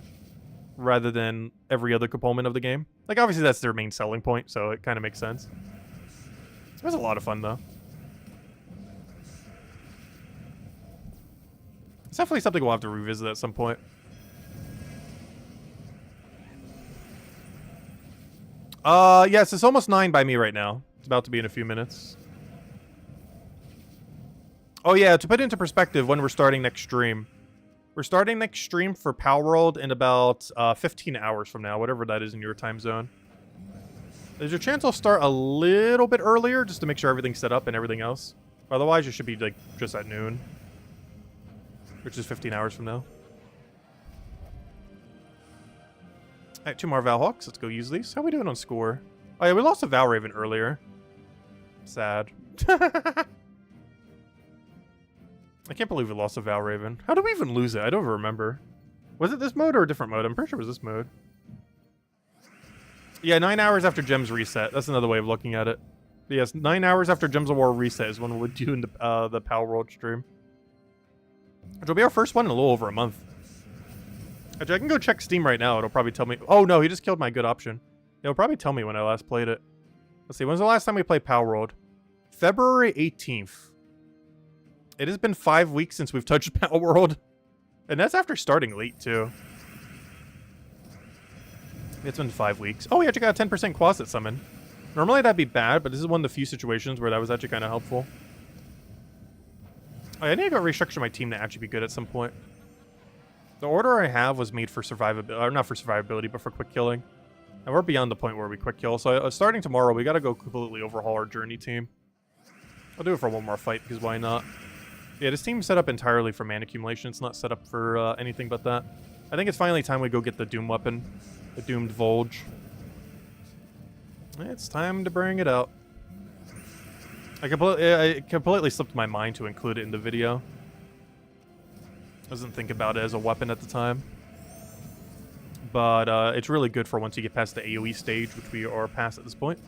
rather than every other component of the game. Like obviously that's their main selling point, so it kind of makes sense. It was a lot of fun though. It's definitely something we'll have to revisit at some point. Yes, it's almost 9 by me right now. about to be in a few minutes. Oh yeah, to put it into perspective, when we're starting next stream. We're starting next stream for Palworld in about 15 hours from now, whatever that is in your time zone. There's a chance I'll start a little bit earlier, just to make sure everything's set up and everything else. Otherwise, it should be like just at noon. Which is 15 hours from now. Alright, 2 more Valhawks. Let's go use these. How are we doing on score? Oh yeah, we lost a Valraven earlier. Sad. I can't believe we lost a Valraven. How did we even lose it? I don't even remember. Was it this mode or a different mode? I'm pretty sure it was this mode. Yeah, 9 hours after Gems reset. That's another way of looking at it. Yes, 9 hours after Gems of War reset is when we're doing the Palworld stream. Which will be our first one in a little over a month. Actually, I can go check Steam right now. It'll probably tell me... Oh, no, he just killed my good option. It'll probably tell me when I last played it. Let's see, when's the last time we played Palworld? February 18th. It has been 5 weeks since we've touched Palworld. And that's after starting late, too. It's been 5 weeks. Oh, we actually got a 10% Quasit summon. Normally that'd be bad, but this is one of the few situations where that was actually kind of helpful. Oh, I need to go restructure my team to actually be good at some point. The order I have was made for survivability, or not for survivability, but for quick killing. And we're beyond the point where we quick kill. So starting tomorrow, we got to go completely overhaul our journey team. I'll do it for one more fight, because why not? Yeah, this team's set up entirely for mana accumulation. It's not set up for anything but that. I think it's finally time we go get the Doom weapon. The Doomed Volge. It's time to bring it out. I completely slipped my mind to include it in the video. I wasn't thinking about it as a weapon at the time. But it's really good for once you get past the AoE stage, which we are past at this point.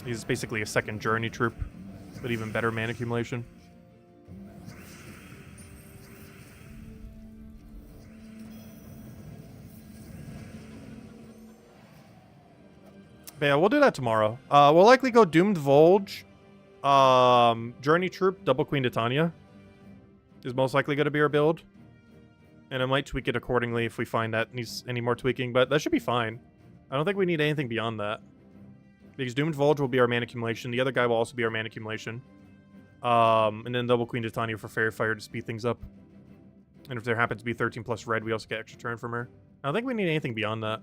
He's basically a second journey troop, but even better mana accumulation. But yeah, we'll do that tomorrow. We'll likely go Doomed Volge, Journey Troop, Double Queen Titania is most likely going to be our build. And I might tweak it accordingly if we find that needs any more tweaking, but that should be fine. I don't think we need anything beyond that. Because Doomed Volge will be our mana accumulation. The other guy will also be our mana accumulation. And then Double Queen Titania for Fairy Fire to speed things up. And if there happens to be 13 plus red, we also get extra turn from her. I don't think we need anything beyond that.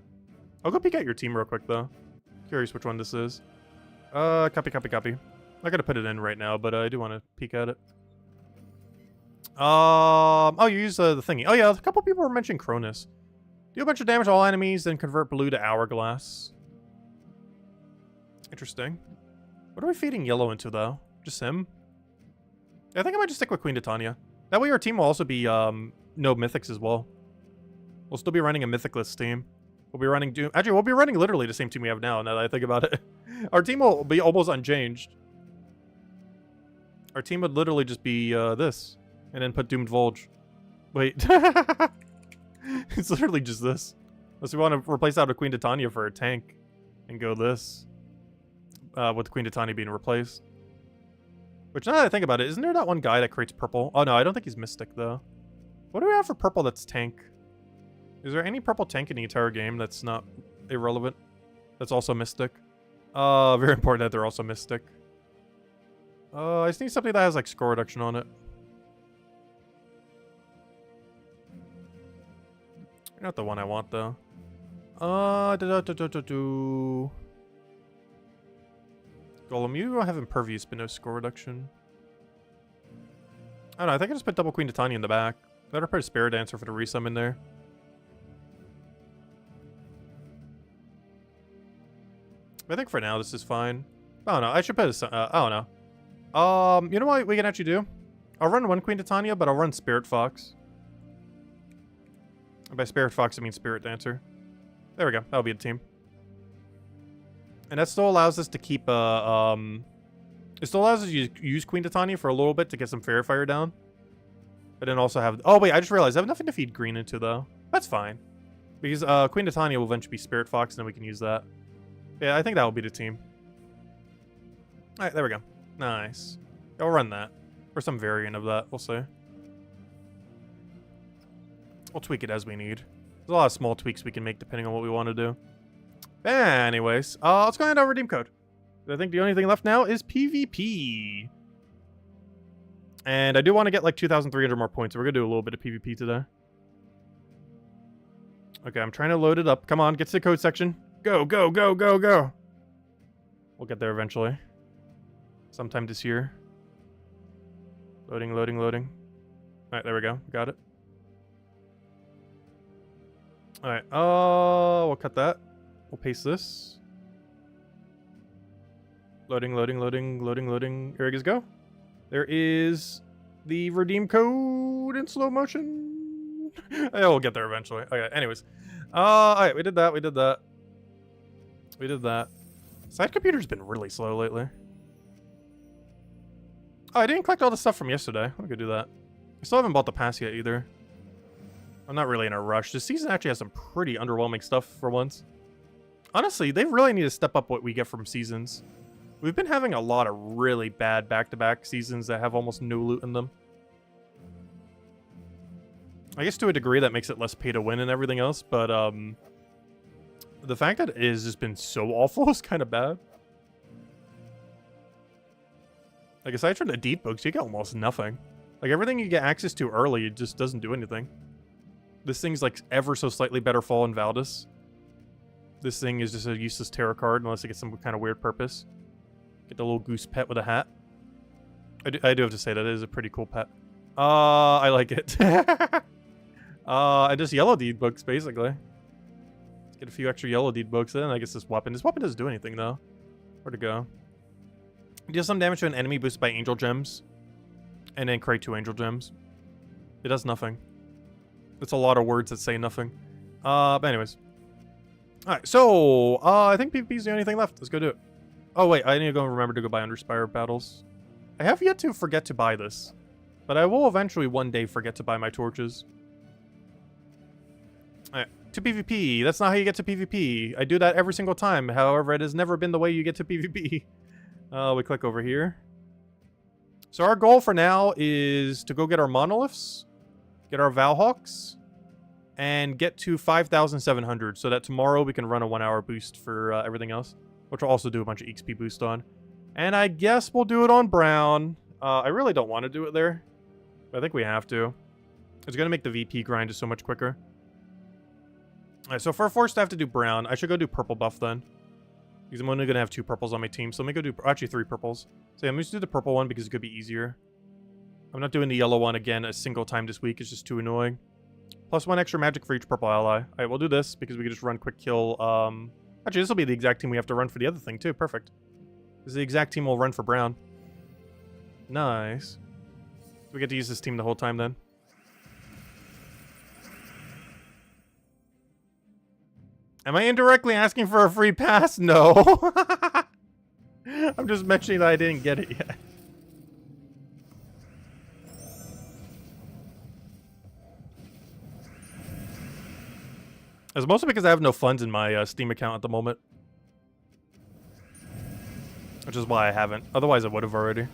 I'll go peek at your team real quick, though. Curious which one this is. Copy. I gotta put it in right now, but I do want to peek at it. Oh, you use the thingy. Oh yeah, a couple people were mentioning Cronus. Do a bunch of damage to all enemies, then convert blue to hourglass. Interesting. What are we feeding yellow into, though? Just him? I think I might just stick with Queen Titania. That way our team will also be, no mythics as well. We'll still be running a mythicless team. We'll be running Doom. Actually, we'll be running literally the same team we have now that I think about it. Our team will be almost unchanged. Our team would literally just be this. And then put Doomed Volge. Wait. It's literally just this. Unless we want to replace that with Queen Titania for a tank. And go this. With Queen Titania being replaced. Which, now that I think about it, isn't there that one guy that creates purple? Oh no, I don't think he's Mystic, though. What do we have for purple that's tank? Is there any purple tank in the entire game that's not irrelevant? That's also Mystic? Very important that they're also Mystic. I just need something that has, like, score reduction on it. You're not the one I want, though. Golem, you have Impervious, but no score reduction. I don't know, I think I just put Double Queen Titania in the back. Better put a Spirit Dancer for the resummon there. I think for now this is fine. I don't know. I should put a... I don't know. You know what we can actually do? I'll run one Queen Titania, but I'll run Spirit Fox. And by Spirit Fox, I mean Spirit Dancer. There we go. That'll be the team. And that still allows us to keep... it still allows us to use Queen Titania for a little bit to get some Fairy Fire down. But then also have... Oh, wait. I just realized I have nothing to feed green into, though. That's fine. Because Queen Titania will eventually be Spirit Fox, and then we can use that. Yeah, I think that will be the team. Alright, there we go. Nice. Yeah, we'll run that. Or some variant of that, we'll see. We'll tweak it as we need. There's a lot of small tweaks we can make depending on what we want to do. Anyways, let's go ahead and redeem code. I think the only thing left now is PvP. And I do want to get like 2,300 more points, so we're going to do a little bit of PvP today. Okay, I'm trying to load it up. Come on, get to the code section. Go, go, go, go, go. We'll get there eventually. Sometime this year. Loading, loading, loading. Alright, there we go. Got it. Alright, we'll cut that. We'll paste this. Loading, loading, loading, loading, loading. Here it go. There is the redeem code in slow motion. We'll get there eventually. Okay, anyways. Alright, we did that, we did that. We did that. Side computer's been really slow lately. Oh, I didn't collect all the stuff from yesterday. We could do that. I still haven't bought the pass yet either. I'm not really in a rush. This season actually has some pretty underwhelming stuff for once. Honestly, they really need to step up what we get from seasons. We've been having a lot of really bad back-to-back seasons that have almost no loot in them. I guess to a degree that makes it less pay to win and everything else, but the fact that it has just been so awful is kind of bad. Like, aside from the deed books, you get almost nothing. Like, everything you get access to early, it just doesn't do anything. This thing's, like, ever so slightly better Fall in Valdis. This thing is just a useless tarot card unless it gets some kind of weird purpose. Get the little goose pet with a hat. I do have to say that it is a pretty cool pet. I like it. And just yellow deed books, basically. Let's get a few extra yellow deed books in. I guess this weapon. This weapon doesn't do anything, though. Where'd it go? Deal some damage to an enemy boosted by angel gems. And then create 2 angel gems. It does nothing. It's a lot of words that say nothing. But anyways. Alright, so I think PvP is the only thing left. Let's go do it. Oh wait, I need to go and remember to go buy Underspire battles. I have yet to forget to buy this. But I will eventually one day forget to buy my torches. Alright, to PvP. That's not how you get to PvP. I do that every single time. However, it has never been the way you get to PvP. We click over here. So our goal for now is to go get our monoliths, get our Valhawks, and get to 5,700 so that tomorrow we can run a 1-hour boost for everything else, which will also do a bunch of XP boost on. And I guess we'll do it on Brown. I really don't want to do it there, but I think we have to. It's going to make the VP grind just so much quicker. Alright, so if we're forced to have to do Brown, I should go do Purple buff then. Because I'm only going to have 2 purples on my team, so let me go do... Actually, 3 purples. So yeah, I'm going to do the purple one because it could be easier. I'm not doing the yellow one again a single time this week. It's just too annoying. Plus 1 extra magic for each purple ally. Alright, we'll do this because we can just run quick kill. Actually, this will be the exact team we have to run for the other thing, too. Perfect. This is the exact team we'll run for Brown. Nice. We get to use this team the whole time, then. Am I indirectly asking for a free pass? No. I'm just mentioning that I didn't get it yet. It's mostly because I have no funds in my Steam account at the moment. Which is why I haven't. Otherwise, I would have already.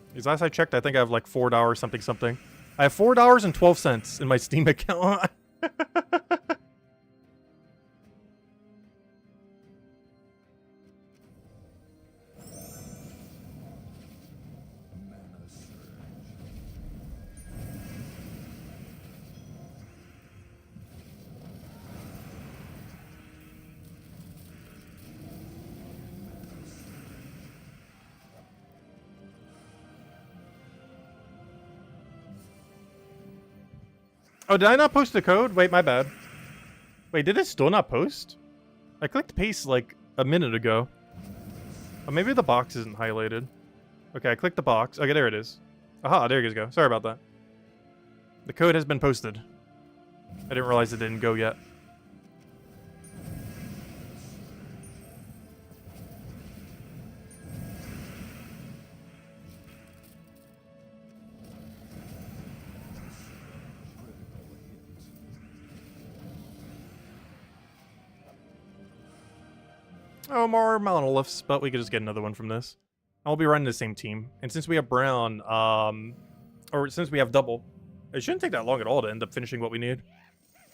Because last I checked, I think I have like $4 something something. I have $4.12 in my Steam account. Oh, did I not post the code? Wait, my bad. Wait, did it still not post? I clicked paste like a minute ago. Oh, maybe the box isn't highlighted. Okay, I clicked the box. Okay, there it is. Aha, there you go. Sorry about that. The code has been posted. I didn't realize it didn't go yet. Oh, more monoliths, but we could just get another one from this. I'll be running the same team. And since we have Brown, I Or since we have double. It shouldn't take that long at all to end up finishing what we need.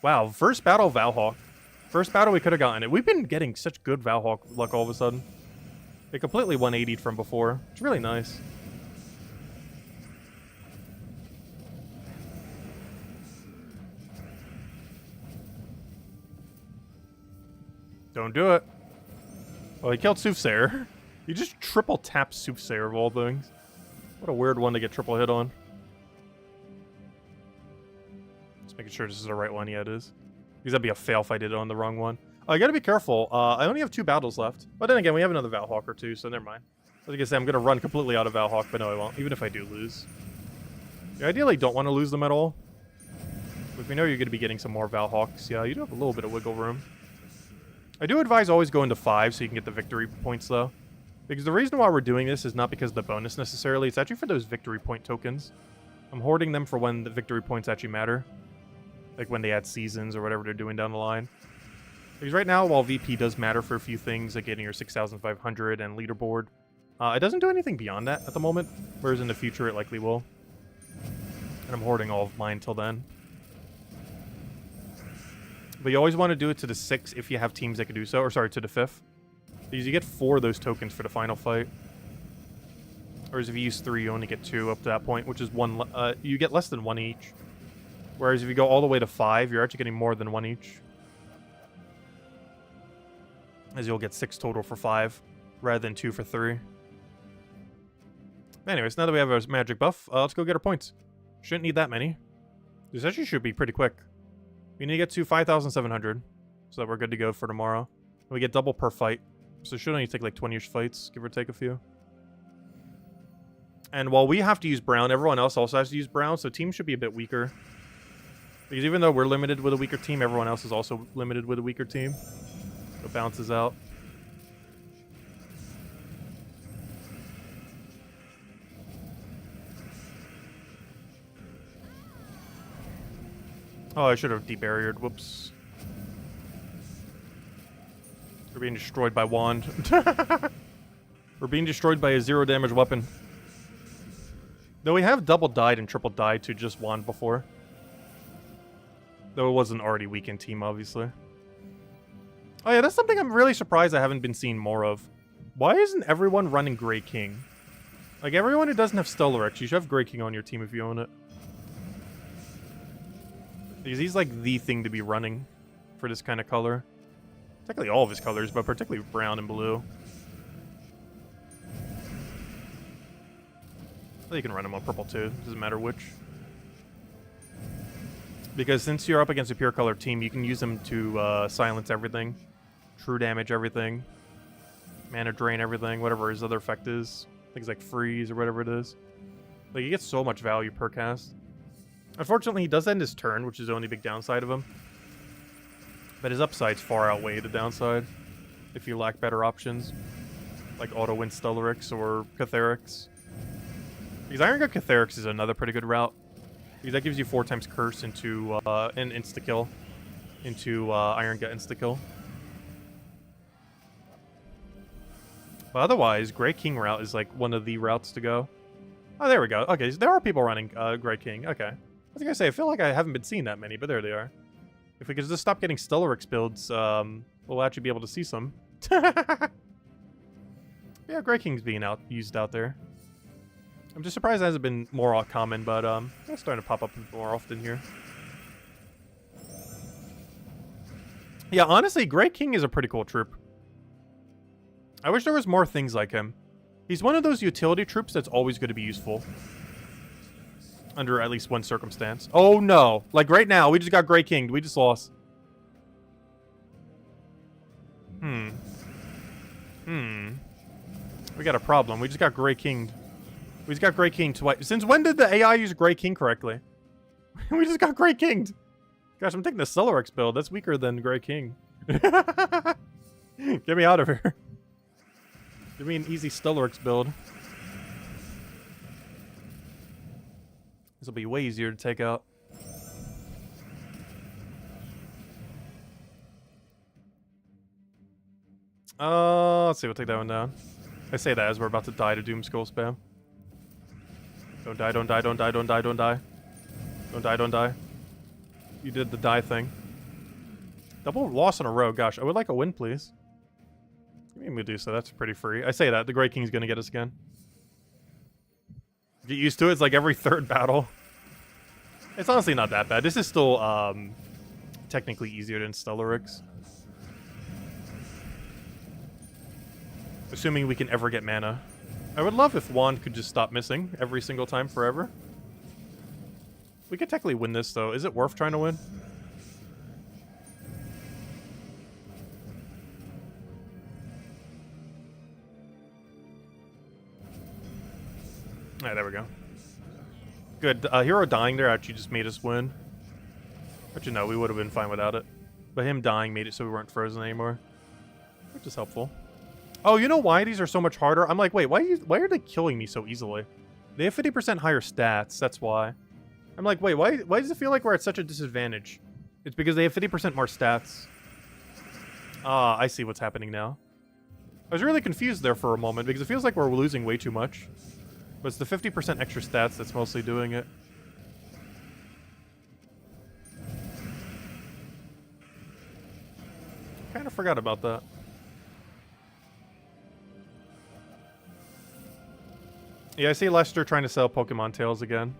Wow, first battle Valhawk. First battle we could have gotten it. We've been getting such good Valhawk luck all of a sudden. It completely 180'd from before. It's really nice. Don't do it. Oh, he killed Soothsayer. You just triple tap Soothsayer of all things. What a weird one to get triple hit on. Just making sure this is the right one. Yeah, it is. Because that'd be a fail if I did it on the wrong one. Oh, you gotta be careful. I only have 2 battles left. But then again, we have another Valhawk or 2, so never mind. I was gonna say, I'm gonna run completely out of Valhawk, but no, I won't. Even if I do lose. You ideally don't want to lose them at all. But we know you're gonna be getting some more Valhawks. Yeah, you do have a little bit of wiggle room. I do advise always going to 5 so you can get the victory points, though. Because the reason why we're doing this is not because of the bonus, necessarily. It's actually for those victory point tokens. I'm hoarding them for when the victory points actually matter. Like when they add seasons or whatever they're doing down the line. Because right now, while VP does matter for a few things, like getting your 6,500 and leaderboard, it doesn't do anything beyond that at the moment. Whereas in the future, it likely will. And I'm hoarding all of mine till then. But you always want to do it to the 6 if you have teams that can do so. Or sorry, to the 5th. Because you get 4 of those tokens for the final fight. Whereas if you use 3, you only get 2 up to that point, which is 1. You get less than 1 each. Whereas if you go all the way to 5, you're actually getting more than 1 each. As you'll get 6 total for 5, rather than 2 for 3. Anyways, now that we have our magic buff, let's go get our points. Shouldn't need that many. This actually should be pretty quick. We need to get to 5,700, so that we're good to go for tomorrow. We get double per fight, so it should only take like 20-ish fights, give or take a few. And while we have to use Brown, everyone else also has to use Brown, so teams should be a bit weaker. Because even though we're limited with a weaker team, everyone else is also limited with a weaker team. So it balances out. Oh, I should have debarriered. Whoops. We're being destroyed by Wand. We're being destroyed by a 0 damage weapon. Though we have double died and triple died to just Wand before. Though it wasn't already weakened team, obviously. Oh yeah, that's something I'm really surprised I haven't been seeing more of. Why isn't everyone running Grey King? Like, everyone who doesn't have Stellarex, you should have Grey King on your team if you own it. Because he's like the thing to be running for this kind of color. Technically all of his colors, but particularly brown and blue. Well, you can run him on purple too, doesn't matter which. Because since you're up against a pure color team, you can use them to silence everything. True damage everything. Mana drain everything, whatever his other effect is. Things like freeze or whatever it is. Like, he gets so much value per cast. Unfortunately, he does end his turn, which is the only big downside of him. But his upsides far outweigh the downside, if you lack better options. Like Auto-Win Stellarex or Catharix. Because Iron Gut Catharix is another pretty good route. Because that gives you 4 times Curse into an insta-kill. Into Iron Gut insta-kill. But otherwise, Grey King route is like one of the routes to go. Oh, there we go. Okay, so there are people running Grey King. Okay. I was gonna say, I feel like I haven't been seeing that many, but there they are. If we could just stop getting Stellarex builds, we'll actually be able to see some. Yeah, Grey King's being used out there. I'm just surprised it hasn't been more common, but it's starting to pop up more often here. Yeah, honestly, Grey King is a pretty cool troop. I wish there was more things like him. He's one of those utility troops that's always going to be useful. Under at least one circumstance. Oh no! Like right now, we just got Grey Kinged. We just lost. We got a problem. We just got Grey Kinged. We just got Grey King twice. Since when did the AI use Grey King correctly? We just got Grey Kinged. Gosh, I'm taking the Stellarex build. That's weaker than Grey King. Get me out of here. Give me an easy Stellarex build. This will be way easier to take out. Let's see. We'll take that one down. I say that as we're about to die to Doom Skull spam. Don't die, don't die, don't die, don't die, don't die. Don't die, don't die. You did the die thing. Double loss in a row. Gosh, I would like a win, please. Give me Medusa. That's pretty free. I say that. The Great King's going to get us again. Get used to it. It's like every third battle. It's honestly not that bad. This is still technically easier than Stellarix. Assuming we can ever get mana. I would love if Wand could just stop missing every single time forever. We could technically win this, though. Is it worth trying to win? Alright, there we go. Good. Hero dying there actually just made us win. Actually, no, we would have been fine without it. But him dying made it so we weren't frozen anymore. Which is helpful. Oh, you know why these are so much harder? I'm like, wait, why are they killing me so easily? They have 50% higher stats, that's why. I'm like, wait, why does it feel like we're at such a disadvantage? It's because they have 50% more stats. Ah, I see what's happening now. I was really confused there for a moment because it feels like we're losing way too much. But it's the 50% extra stats that's mostly doing it. Kind of forgot about that. Yeah, I see Lester trying to sell Pokemon Tails again.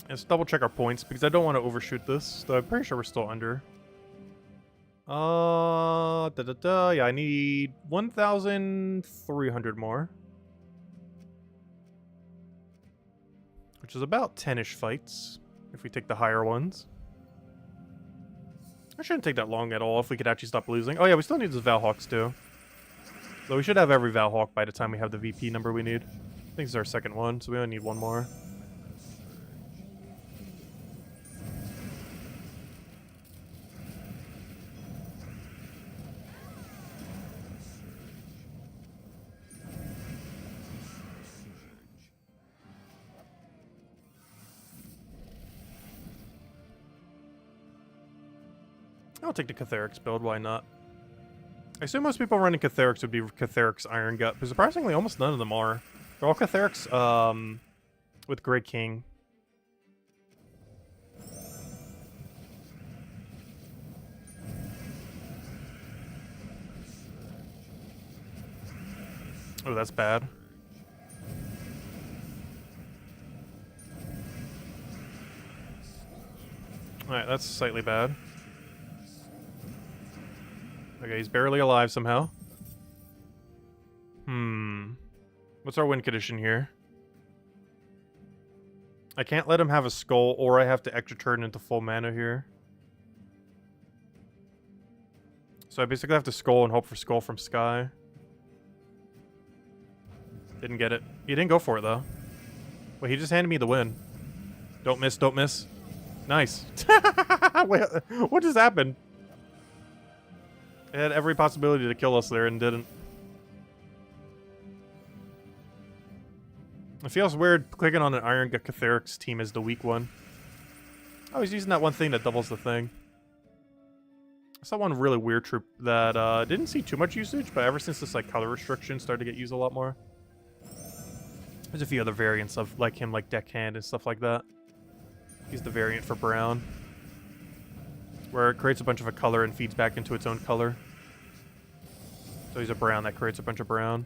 Let's double check our points because I don't want to overshoot this. Though I'm pretty sure we're still under. Yeah, I need 1,300 more. Which is about 10-ish fights, if we take the higher ones. It shouldn't take that long at all if we could actually stop losing. Oh yeah, we still need the Valhawks too. So we should have every Valhawk by the time we have the VP number we need. I think this is our second one, so we only need one more. I'll take the Catharix build, why not? I assume most people running Catharix would be Catharix Iron Gut, but surprisingly almost none of them are. They're all Catharix with Great King. Oh, that's bad. Alright, that's slightly bad. Okay, he's barely alive somehow. What's our win condition here? I can't let him have a skull, or I have to extra turn into full mana here. So I basically have to skull and hope for skull from Sky. Didn't get it. He didn't go for it, though. Wait, he just handed me the win. Don't miss, don't miss. Nice. Wait, what just happened? It had every possibility to kill us there and didn't. It feels weird clicking on an Iron Gut Catharix team as the weak one. Oh, he's using that one thing that doubles the thing. I saw one really weird troop that didn't see too much usage, but ever since this like color restriction started to get used a lot more. There's a few other variants of like him, like Deckhand and stuff like that. He's the variant for brown, where it creates a bunch of a color and feeds back into its own color. So he's a brown that creates a bunch of brown.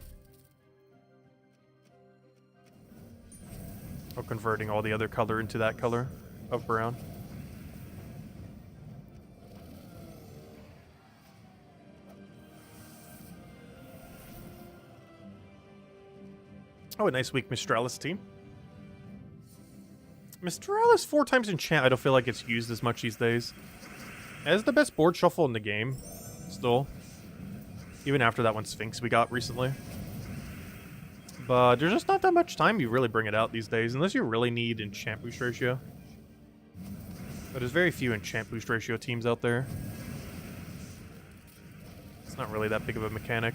Or converting all the other color into that color of brown. Oh, a nice weak Mistralis team. Mistralis 4 times enchant, I don't feel like it's used as much these days. It has the best board shuffle in the game, still. Even after that one Sphinx we got recently. But there's just not that much time you really bring it out these days, unless you really need enchant boost ratio. But there's very few enchant boost ratio teams out there. It's not really that big of a mechanic.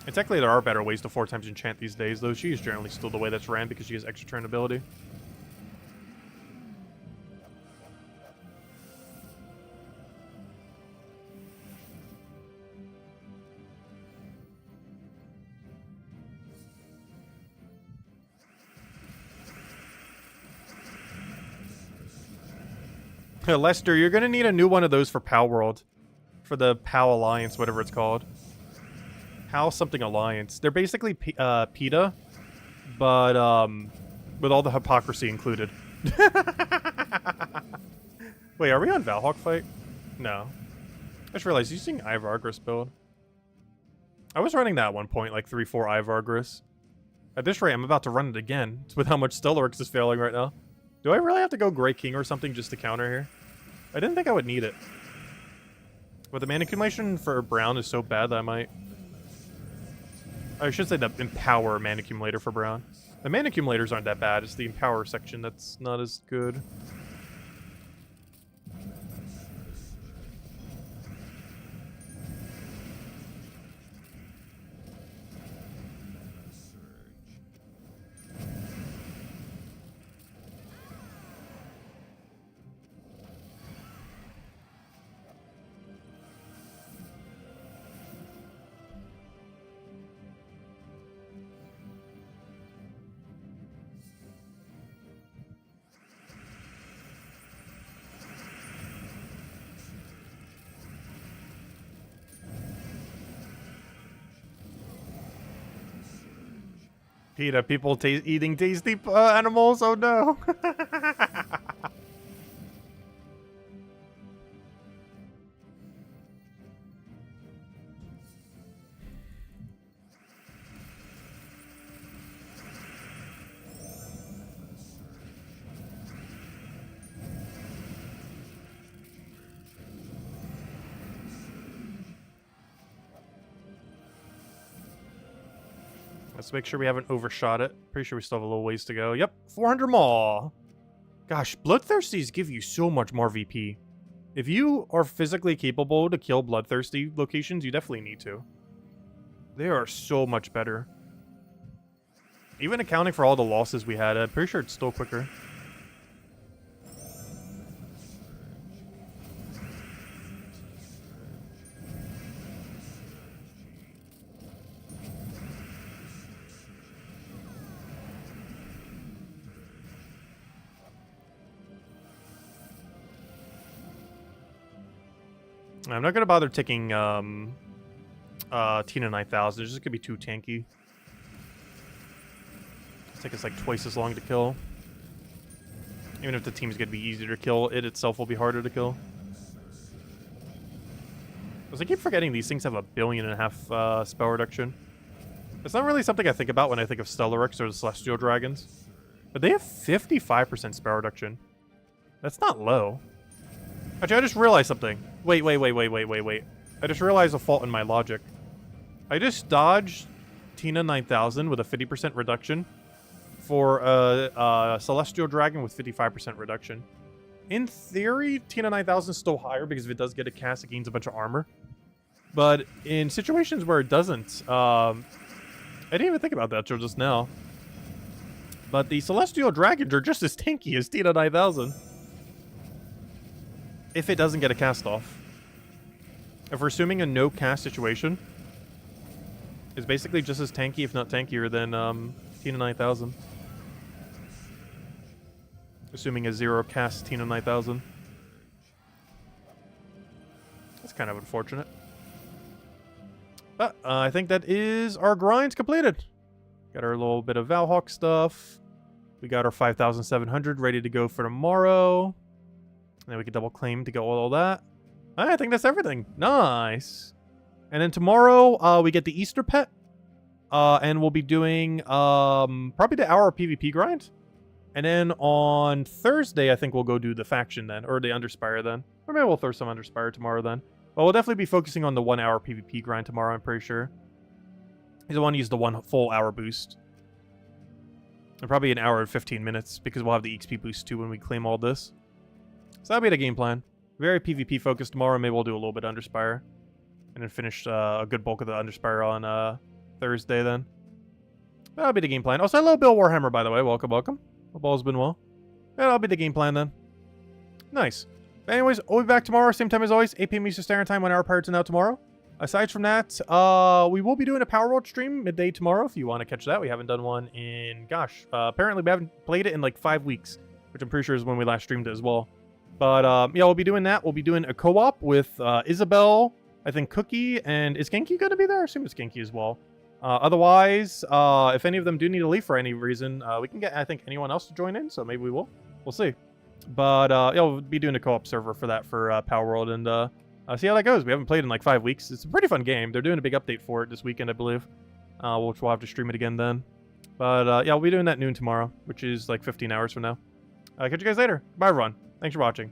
And technically there are better ways to 4 times enchant these days, though she is generally still the way that's ran because she has extra turn ability. Lester, you're going to need a new one of those for POW World. For the POW Alliance, whatever it's called. POW something Alliance. They're basically PETA, but with all the hypocrisy included. Wait, are we on Valhawk fight? No. I just realized using Ivargris build. I was running that at one point, like 3-4 Ivargris. At this rate, I'm about to run it again. It's with how much Stellaryx is failing right now. Do I really have to go Grey King or something just to counter here? I didn't think I would need it. But the mana accumulation for Brown is so bad that I might... I should say the Empower mana accumulator for Brown. The mana accumulators aren't that bad, it's the Empower section that's not as good. PETA, people eating tasty animals, oh no. Let's make sure we haven't overshot it. Pretty sure we still have a little ways to go. Yep, 400 more. Gosh, Bloodthirsties give you so much more VP. If you are physically capable to kill Bloodthirsty locations, you definitely need to. They are so much better. Even accounting for all the losses we had, I'm pretty sure it's still quicker. I'm not going to bother taking Tina 9000. It's just going to be too tanky. It'll take us like twice as long to kill. Even if the team's going to be easier to kill, it itself will be harder to kill. Because I keep forgetting these things have 1.5 billion spell reduction. It's not really something I think about when I think of Stellaryx or the Celestial Dragons. But they have 55% spell reduction. That's not low. Actually, I just realized something. Wait. I just realized a fault in my logic. I just dodged Tina 9000 with a 50% reduction for a Celestial Dragon with 55% reduction. In theory, Tina 9000 is still higher because if it does get a cast, it gains a bunch of armor. But in situations where it doesn't, I didn't even think about that till just now. But the Celestial Dragons are just as tanky as Tina 9000. If it doesn't get a cast off. If we're assuming a no cast situation, it's basically just as tanky, if not tankier, than Tina 9000. Assuming a 0 cast Tina 9000. That's kind of unfortunate. But I think that is our grinds completed. Got our little bit of Valhawk stuff. We got our 5,700 ready to go for tomorrow. And then we can double claim to go all that. I think that's everything. Nice. And then tomorrow, we get the Easter pet. And we'll be doing probably the hour PvP grind. And then on Thursday, I think we'll go do the faction then, or the Underspire then. Or maybe we'll throw some Underspire tomorrow then. But we'll definitely be focusing on the 1 hour PvP grind tomorrow, I'm pretty sure. Because I want to use the 1 full hour boost. And probably an hour and 15 minutes, because we'll have the XP boost too when we claim all this. So that'll be the game plan. Very PvP focused tomorrow. Maybe we'll do a little bit Underspire. And then finish a good bulk of the Underspire on Thursday then. That'll be the game plan. Also, hello Bill Warhammer, by the way. Welcome, welcome. Hope all's been well. That'll be the game plan then. Nice. But anyways, we'll be back tomorrow, same time as always, 8 p.m. Eastern Standard Time, 1 hour prior to now tomorrow. Aside from that, we will be doing a Power World stream midday tomorrow if you want to catch that. We haven't done one in, gosh, apparently we haven't played it in like 5 weeks, which I'm pretty sure is when we last streamed it as well. But yeah, we'll be doing that. We'll be doing a co-op with Isabel, I think Cookie, and is Genki going to be there? I assume it's Genki as well. Otherwise, if any of them do need to leave for any reason, we can get, I think, anyone else to join in, so maybe we will. We'll see. But yeah, we'll be doing a co-op server for that for Power World, and see how that goes. We haven't played in like 5 weeks. It's a pretty fun game. They're doing a big update for it this weekend, I believe, which we'll have to stream it again then. But yeah, we'll be doing that noon tomorrow, which is like 15 hours from now. Catch you guys later. Bye, everyone. Thanks for watching.